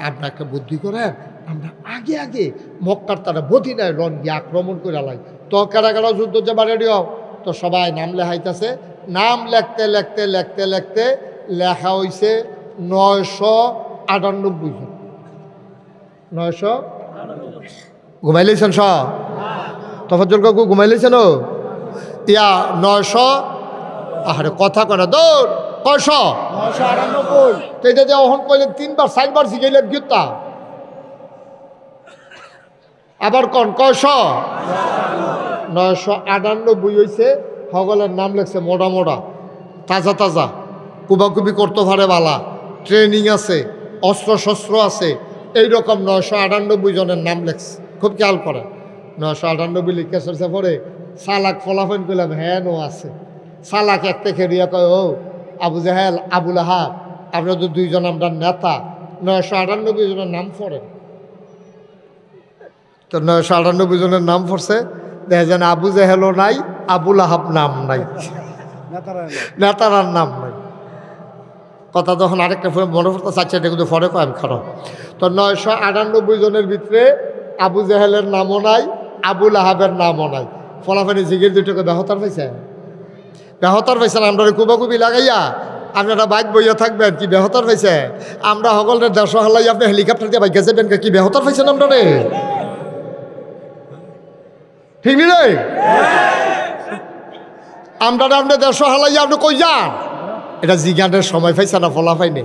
S1: আপনার একটা বুদ্ধি করেন, আমরা আগে আগে মক্কার তারা মদিনায় রন গিয়ে আক্রমণ করে লাই, তো কারা কারা যুদ্ধ যাবা রেডি হও। তো সবাই নাম লেখাইতেছে, নাম লেখতে লেখতে লেখতে লেখতে লেখা হয়েছে 998 জন। 900 ঘুমাইলেছেন সব তফাজ্জল কাকু ঘুমাইলেছেন ও ইয়া 900 আরে কথা কয় দৌড় 998 তো এটা যে অহন কইলেন 3বার 4বার শিখাইলেন গীতা, আবার কন 998 হয়েছে। সকলের নাম লেখছে মোটা মোটা তাজা তাজা, কুবাকুবি করতে পারে বালা, ট্রেনিং আছে, অস্ত্র শস্ত্র আছে, এইরকম 998 জনের নাম লেখছে। খুব খেয়াল করে 998 লিখে সরছে পরে সালাক ফলাফল করলাম হ্যাঁ নো আছে। সালাক একটা খেরিয়া কয়, ও আবু জেহেল আবুল আহাব আপনারা তো দুইজন আমরা নেতা, 998 জনের নাম পড়েন। তো 998 জনের নাম পড়ছে, দেখা যায় আবু জেহেলও নাই, আবুল আহাব নাম নাই, নেতারার নাম নাই। কথা যখন আরেকটা মনে পড়তে চাচ্ছে এটা কিন্তু ফরে কয় আমি খারাপ। তো 998 জনের ভিতরে আবু জেহেলের নামও নাই, আবুল আহাবের নামও নাই। ফলাফানি জিগির দুটোকে বেহতার পাইছেন, বেহতার পাইছেন। আমরা কুবাকুবি লাগাইয়া আপনারা বাইক বইয়া থাকবেন, কি বেহতার পাইছেন। আমরা সকলের 150 হালাই আপনি হেলিকপ্টার দিয়ে বাইকে যাবেন, কি বেহতার পাইছেন আমরা রে, ঠিক নি রে। আমরা আপনার 150 হালাই আপনি কই যান, এটা জিজ্ঞানের সময় পাইছে না, ফলা পাইনি।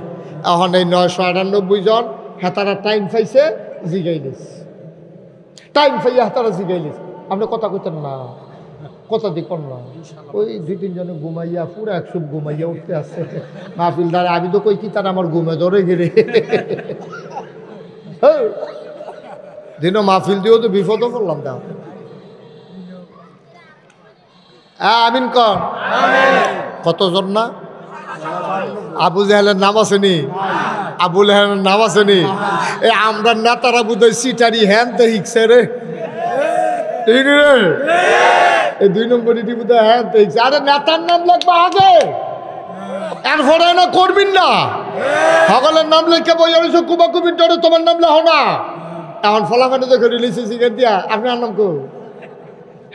S1: এখন এই 998 জন হেতারা টাইম পাইছে, জিগাইলিস টাইম পাইয়া হেতারা জিগাইলিস। আপনি কথা কইতেন না, কথা দেখুন না, ওই 2-3 জনে ঘুমাইয়া পুরো 100 ঘুমাইয়া উঠতে আসছে মাহফিলদারে। আমি তো কই কি তার আমার ঘুমে ধরে গেলে দিনও মাহফিল দিয়েও তো বিপদও করলাম। দাও আমিন কর। কতজন না আবু জেহেলের নাম আসেনি, আবুল হেলের নাম আসেনি। এই আমরা নেতারা বুঝই সিটারি হ্যান তো হিকছে রে, ঠিক রে। এই 2 নম্বর ইটি বুঝে হ্যান তো হিকছে। আরে নেতার নাম লিখবা আগে, এরপরে না করবিন না। সকলের নাম লিখে বই আনিস কুবাকুবির ডরে তোমার নাম লেখো না। এখন ফলাফানি দেখে রিলিজে সিগারেট দিয়া আপনার নাম কো,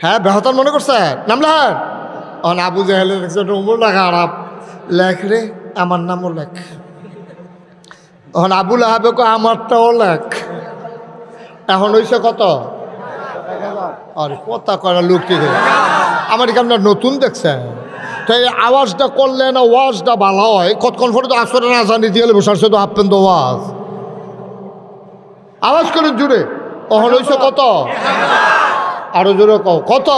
S1: হ্যাঁ বেহতার মনে করছে নাম লেখ। এখন আবু জেহেলের উমর লেখা আরাপ লেখ রে, আমার নামও লেখ। এখন আবুল আহাবে কো আমারটাও লেখ। এখন হয়েছে কত, আর কথা করা লোক কি করে আমার কি আপনার নতুন দেখছেন। তো এই আওয়াজটা করলে না ওয়াজটা ভালো হয়। কতক্ষণ পরে তো আসরে না জানি দিয়ে বসার তো হাফপেন তো আওয়াজ করেন জুড়ে। এখন হয়েছে কত, আরো জোরে কও কত?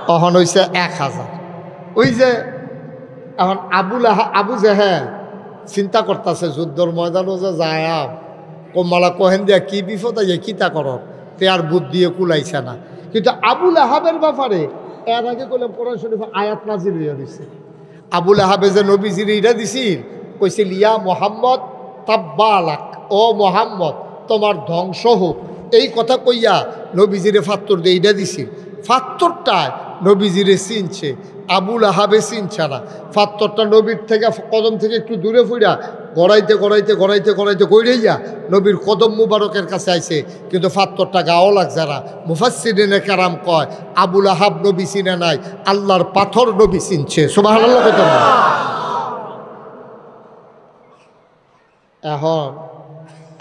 S1: তখন হইছে 1000। ওই যে এখন আবু জেহেল চিন্তা করতেছে যুদ্ধর ময়দানও যে যায় কমালা কহেন দিয়া কি বিপদ আইয়া কিতা কর, তে আর বুদ্ধিও কুলাইছে না। কিন্তু আবুল আহাবের ব্যাপারে এর আগে করলাম কোরআন শরীফে আয়াত নাজিল হইয়া দিছে। আবুল আহাবে যে নবীজির ইটা দিছিল, কইছিল ইয়া মোহাম্মদ তাব্বালাক, ও মোহাম্মদ তোমার ধ্বংস হোক, এই কথা কইয়া নবীজিরে ফাত্তর দিয়ে ইটা দিছিল। ফাত্তরটায় নবীজিরে চিনছে, আবুল আহাবে চিনছে না। ফাত্তরটা নবীর থেকে কদম থেকে একটু দূরে ফুইরা গড়াইতে গড়াইতে গড়াইতে গড়াইতে কইরাইয়া নবীর কদম মুবারকের কাছে আইছে, কিন্তু ফাত্তরটা গাও লাগছে না। মুফাসসিরিনে কেরাম কয় আবুল আহাব নবী চিনে নাই, আল্লাহর পাথর নবী চিনছে। সুবহানাল্লাহ কইতে না। এখন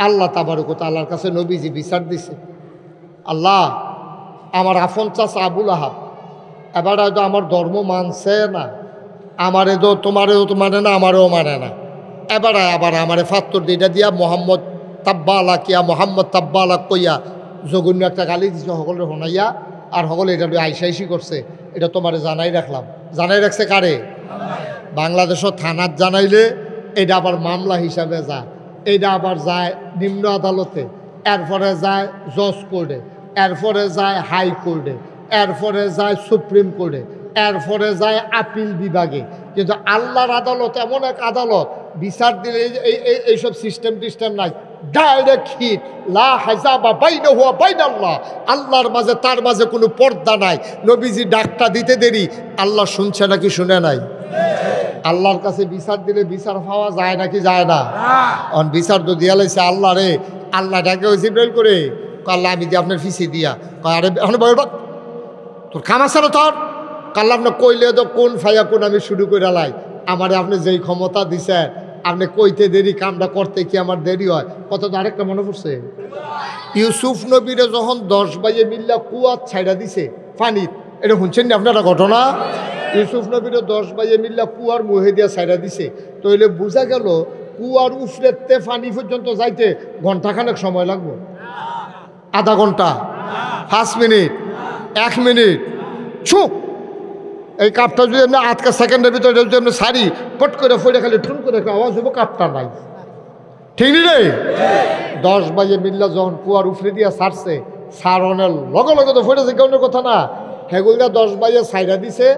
S1: আল্লাহ তাবারক ওয়া তাআলার কাছে নবীজি বিচার দিছে, আল্লাহ আমার আফন চাচা আবুল আহাব এবার হয়তো আমার ধর্ম মানছে না, আমারে তো তোমারেও তো মানে না, আমারেও মানে না, এবার আবার আমারে ফাত্তর দিটা দিয়া মোহাম্মদ তাব্বালা কিয়া মোহাম্মদ তাব্বালা কইয়া জঘন্য একটা গালি দিছে সকলের শোনাইয়া, আর সকলে এটা আইসাইসি করছে। এটা তোমারে জানাই রাখলাম। জানাই রাখছে কারে? বাংলাদেশের থানাত জানাইলে এটা আবার মামলা হিসাবে যায়, এটা আবার যায় নিম্ন আদালতে, এরপরে যায় জজ কোর্টে, এরপরে যায় হাইকোর্টে, এরপরে যায় সুপ্রিম কোর্টে, এরপরে যায় আপিল বিভাগে। কিন্তু আল্লাহর আদালত এমন এক আদালত, বিচার দিলে এইসব সিস্টেম টিস্টেম নাই, ডাইরেক্ট হিট, লা হাজাবা বাইনাহু ওয়া বাইনাল্লাহ, আল্লাহর মাঝে তার মাঝে কোনো পর্দা নাই। নবীজি ডাকটা দিতে দেরি, আল্লাহ শুনছে নাকি শুনে নাই? আল্লাহর কাছে বিচার দিলে বিচার পাওয়া যায় নাকি যায় না? অন বিচার তো দিয়া লাইছে আল্লাহ রে। আল্লাহ ডাকে জিব্রাইল করে, আল্লাহ আমি দিয়ে আপনার ফিসি দিয়া, আরে এখন তোর খামাসারও তোর কাল্লা আপনার কইলে তো কোন ফাইয়া কোন আমি শুরু করে লাই, আমারে আপনি যেই ক্ষমতা দিছেন, আপনি কইতে দেরি কামটা করতে কি আমার দেরি হয়? কত তো আরেকটা মনে পড়ছে, ইউসুফ নবীরে যখন 10 ভাইয়ে মিল্লা কুয়াত ছাইড়া দিছে পানিত, এটা শুনছেন না আপনারা ঘটনা? ইউসুফ নবীরে 10 ভাইয়ে মিল্লা কুয়ার মুহে দিয়া ছাইড়া দিছে, তো এলে বোঝা গেল কুয়ার উফরেতে পানি পর্যন্ত যাইতে ঘন্টাখানেক সময় লাগবে, আধা ঘন্টা, 5 মিনিট, 1 মিনিট। ছুঁ, এই কাপটা যদি আপনি আধকা সেকেন্ডের ভিতরে যদি আপনি সারি পট করে ফোড়ে খালি টুন করে আওয়াজ হবো, কাপটা নাই। ঠিক নি রে? 10 বাজে মিল্লা যখন কুয়ার উফরে দিয়া ছাড়ছে, সারনের লগে লগে তো ফোড়েছে, কেউ কথা না, হেগুলটা 10 বাজে ছাইড়া দিছে।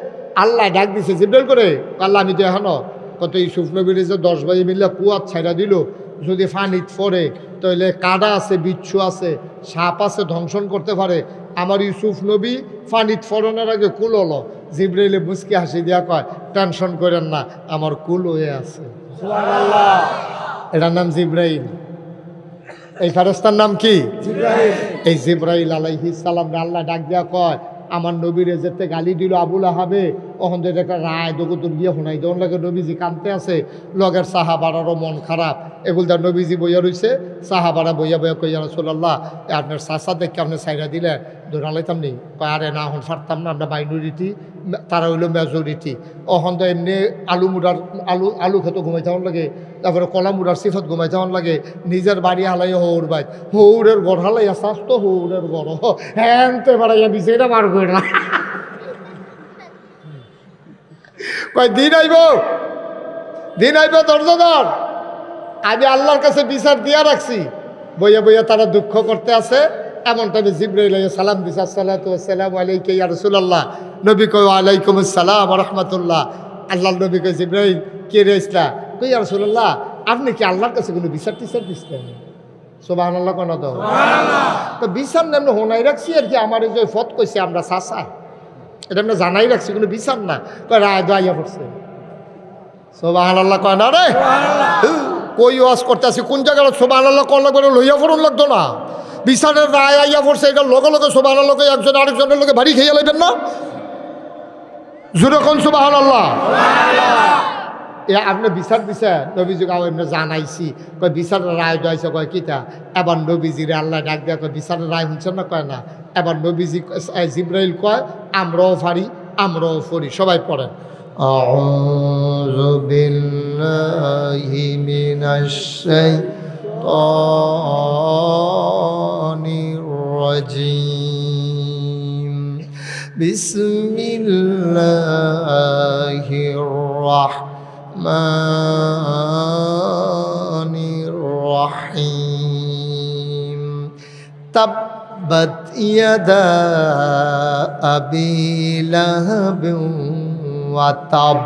S1: আল্লাহ ডাক দিছে জিব্রাইল করে, আল্লাহ আমি তো এখনো কত ইউসুফ নবীর যে 10 বাজে মিল্লা কুয়ার ছাইড়া দিল, যদি ফানিত পড়ে তাহলে কাদা আছে, বিচ্ছু আছে, সাপ আছে, ধ্বংসন করতে পারে। আমার ইউসুফ নবী ফানিত ফরনের আগে কুল হলো। জিব্রাইলে মুচকি হাসি দিয়া কয়, টেনশন করেন না, আমার কুল হয়ে আছে। সুবহানাল্লাহ। এটার নাম জিব্রাইল। এই ফেরেশতার নাম কি? জিব্রাইল। এই জিব্রাইল আলাইহিস সালাম আল্লাহ ডাক দিয়া কয়, আমার নবীরে যেতে গালি দিল আবুল আহাবে, ওখান থেকে একটা রায় দগুতুর গিয়ে শোনাই দেওয়ার লাগে নবীজি কানতে আছে, লগের সাহাবারারও মন খারাপ। এগুলদার নবীজি বইয়া রয়েছে, সাহাবারা বইয়া বইয়া কইয়া রাসূলুল্লাহ আপনার চাচা দেখে আপনি সাইরা দিলে দৌড়ালাইতাম নি? আরে না, এখন ফারতাম না, আমরা মাইনরিটি, তারা হইল মেজরিটি। ওখান তো এমনি আলু খেতে ঘুমাইতে হন লাগে, তারপরে কলা মুড়ার সিফত ঘুমাইতে হন লাগে, নিজের বাড়ি হালাই হৌর বাই, হৌরের গড় হালাইয়া চাষ তো হৌরের গড় হ্যাঁ বাড়াইয়া বিছেটা বার করে না। কয় দিন আইব, দিন আইব, দরজা ধর, আমি আল্লাহর কাছে বিচার দিয়া রাখছি। বইয়া বইয়া তারা দুঃখ করতে আছে। এমন টাইমে জিব্রাইল সালাম দিছে, আসসালাতু ওয়াসসালামু আলাইকা ইয়া রাসূলুল্লাহ। নবী কয় ওয়ালাইকুম আসসালাম ওয়া রাহমাতুল্লাহ। আল্লাহর নবী কয় জিব্রাইল কে রে ইসলা? কই ইয়া রাসূলুল্লাহ আপনি কি আল্লাহর কাছে কোনো বিচার টিচার দিচ্ছেন? সুবহানাল্লাহ কোন তো সুবহানাল্লাহ। তো বিচার নামে হোনাই রাখছি আর কি, আমার যে ফত কইছে আমরা চাচা, এটা আমরা জানাই রাখছি, কোনো বিচার না। কয় রায় দোয়া পড়ছে। সুবহানাল্লাহ কয় না রে, কই ওয়াজ করতে আসি কোন জায়গায় সুবহানাল্লাহ কোন লাগবে, লইয়া পড়ুন লাগতো না। বিচারের রায় আইয়া পড়ছে, এটা লগে লগে সুবহানাল্লাহ কই একজন আরেকজনের লোকে বাড়ি খেয়ে লাইবেন না? জোরে কোন সুবহানাল্লাহ। এ আপনি বিচার দিছে, নবীজি এমনি জানাইছি, কয় বিচারের রায় দোয়াইছে, কয় কিতা? এবার নবীজিরে আল্লাহ ডাক দিয়া কয় বিচারের রায় শুনছেন না? কয় না। এবার নবীজি জিব্রাইল কয় আমরাও পারি, আমরাও পড়ি, সবাই পড়েন। আউযু বিল্লাহি মিনাশ শাইতানির রাজিম। বিসমিল্লাহির রহমানির রহিম তাব্বাত ইয়াদা আবি লাহাবিন ওয়া তাব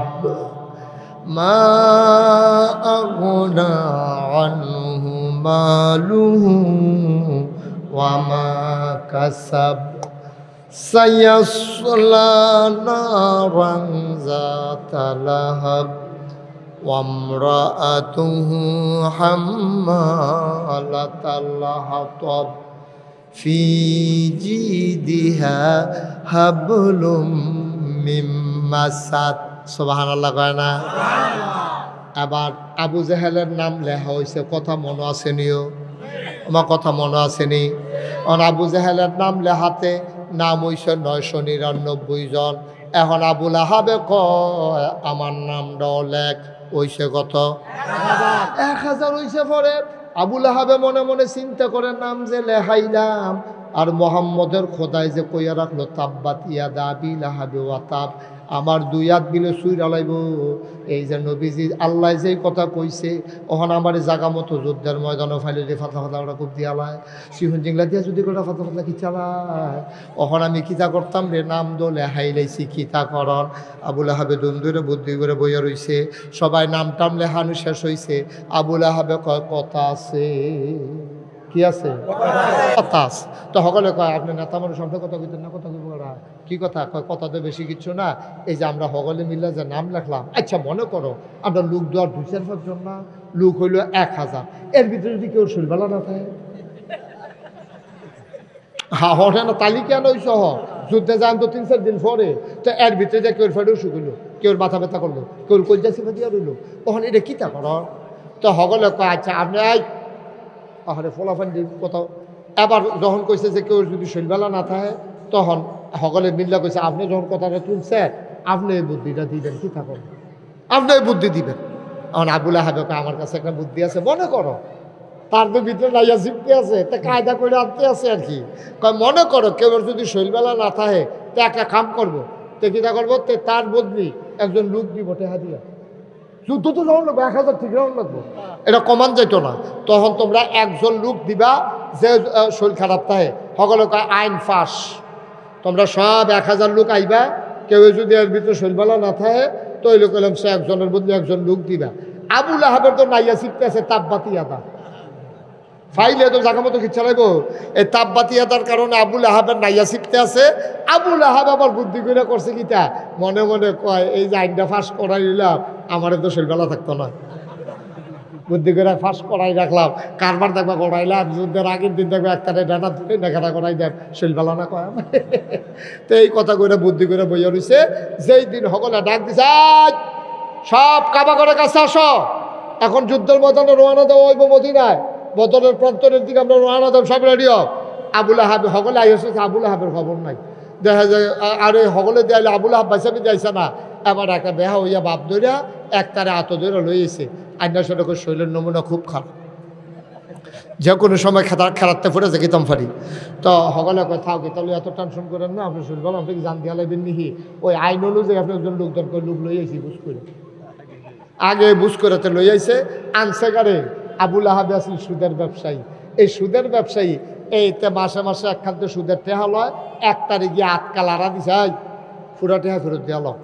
S1: মা আগনা আনহু মালুহু ওয়া মা কাসাব সায়াসলা নারান যাতা লাহাব ওয়া ইমরাআতুহু হাম্মালাতাল হাতাব ফি জিদিহা হাবলুম মিন মাসাদ। সুবহানাল্লাহ কয় না? আবার আবু জেহেলের নাম লেখা হয়েছে, কথা মনে আসেনিও? আমার কথা মনে আসেনি? আবু জেহেলের নাম লেখাতে নাম হয়েছে 999 জন। এখন আবুল আহাবে কয় আমার নামটাও লেখ, হয়েছে কত? 1000 হয়েছে। পরে আবুল আহাবে মনে মনে চিন্তা করে নাম যে লেখাইলাম আর মোহাম্মদের খোদায় যে কইয়া রাখলো তাব্বাত ইয়াদা আবি লাহাবি ওয়া তাব, আমার দুই হাত দিলে সুইরা লাইব। এই যে নবীজি আল্লাহ যেই কথা কইছে ওখানে আমার জাগা মতো যুদ্ধের ময়দানে ফাইলে দিয়ে ফাতলা ফাতলা ওরা খুব দিয়ালায় সিহন জিংলা দিয়া যদি করে ফাতলা ফাতলা কি চালায়, ওখানে আমি কিতা করতাম রে নাম দোলে হাইলাইছি কিতা করন। আবুল আহাবে দুন্দুরে বুদ্ধি করে বইয়া রইছে, সবাই নাম টাম লেহানো শেষ হয়েছে। আবুল আহাবে কয় কথা আছে, কি আছে? কথা আছে। তো সকলে কয় আপনি নেতা মানুষ সবটা কথা কইতেন না, কথা কইব ওরা কি কথা কয়? কথা তো বেশি কিছু না, এই যে আমরা সকলে মিলে যে নাম লেখলাম, আচ্ছা মনে করো আমরা লোক দেওয়ার 2-4 জন না, লোক হইল 1000, এর ভিতরে যদি কেউ শরীরবেলা না থাকে হঠে না তালিকা নই সহ যুদ্ধে যান তো 3-4 দিন পরে, তো এর ভিতরে যে কেউ ফেটে শুকিল, কেউ মাথা ব্যথা করলো, কেউ কলজাসি ফাটিয়া রইল, তখন এটা কিতা করো? তো সকলে কয় আচ্ছা আপনি আরে ফলাফান কোথাও। এবার যখন কইছে যে কেউ যদি শৈলবেলা না থাকে, তখন সকলে মিল্লা কইছে আপনি যখন কথাটা তুলছেন আপনি এই বুদ্ধিটা দিবেন, কি থাকুন আপনি এই বুদ্ধি দিবেন। এখন আবুল আহাবে আমার কাছে একটা বুদ্ধি আছে, মনে করো তার তো ভিতরে লাইয়া জিপতে আছে, তা কায়দা করে আনতে আছে আর কি। মনে করো কেউ যদি শৈলবেলা না থাকে তো একটা কাম করবো, তো কিতা করবো, তো তার বদলি একজন লোক দিব টেহা দিয়া। যুদ্ধ তো যখন লাগবো 1000 ঠিক রাউন্ড লাগবো, এটা কমান যেত না। তখন তোমরা একজন লোক দিবা যে শরীর খারাপ থাকে, সকলে কয় আইন ফাঁস, তোমরা সব 1000 লোক আইবা, কেউ যদি এর ভিতরে শরীরবেলা না থাকে তো ওই লোক এলাম সে একজনের বদলে একজন লোক দিবা। আবুল আহাবের তো নাইয়া শিখতে আছে তাপবাতি আদা ফাইলে তো জায়গা মতো কি চালাইব, এই তাপবাতি আদার কারণে আবুল আহাবের নাইয়া শিখতে আছে। আবুল আহাব আবার বুদ্ধি করে করছে কিটা, মনে মনে কয় এই যে আইনটা ফাঁস করাই নিলাম আমার তো শৈলবেলা থাকতো না, বুদ্ধি করে ফাঁস করাই রাখলাম, কারবার দেখবা করাইলাম, যুদ্ধের আগের দিন দেখবে একটারে ডানা ধরে দেখাটা করাই দেব, শৈলবেলা না কয়। তো এই কথা করে বুদ্ধি করে বইয়া রয়েছে। যেই দিন সকলে ডাক দিছে সব কাবা করে কাছে আসো, এখন যুদ্ধের ময়দানে রওনা দেওয়া হইব মদিনায়, বদরের প্রান্তরের দিকে আমরা রওনা দেব, সব রেডি হোক। আবুল আহাব সকলে আইসে, আবুল আহাবের খবর নাই, দেখা যায় আরে সকলে দেয়ালে আবুল আহাব বাইসাবি যাইছে না। এবার একটা বেহা হইয়া বাপ ধরিয়া একটারে আত ধরে লইয়েছে। আইনার সাথে শৈলের নমুনা খুব খারাপ, যে কোনো সময় খেলাতে ফুটে যে কিতাম ফারি। তো সকলে কয় থাও কি তাহলে এত টেনশন করেন না, আপনি শৈল বলেন আপনাকে জান দিয়া লাগবেন নিহি, ওই আইন অনুযায়ী আপনি একজন লোক দরকার, লোক লইয়াছি বুঝ করে, আগে বুঝ করেতে লইয়াছে আনছে গাড়ে। আবুল আহাব আসল সুদের ব্যবসায়ী, এই সুদের ব্যবসায়ী এইতে মাসে মাসে একখানতে সুদের টেহা লয়, 1 তারিখ গিয়ে আটকা লাড়া দিছে পুরা টেহা ফেরত দেওয়া লো।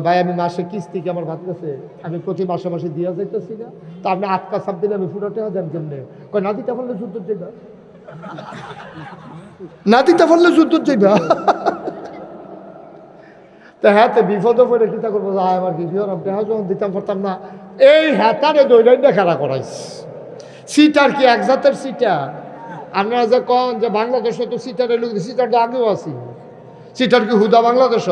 S1: ভাই আমি মাসে কিস্তি কি আমার ভাত গেছে, আমি প্রতি মাসে মাসে দিয়া যাইতেছি না, তো আপনি আটকা চাপ দিলে আমি পুরা টেহা দেন কেমনে? কয় না দিতে পারলে যুদ্ধ যাইবা, না দিতে পারলে যুদ্ধ যাইবা। তো হ্যাঁ তো বিপদও পড়ে কিতা করবো, আমার বিপদ টেহা যখন দিতাম পারতাম না, এই হ্যাঁটারে দৈনন্দিন খেলা করাইছে। সিটার কি এক জাতের সিটার, আপনারা যে কন যে বাংলাদেশে তো সিটারের লোক, সিটার তো আগেও আছি, সিটার কি হুদা বাংলাদেশ?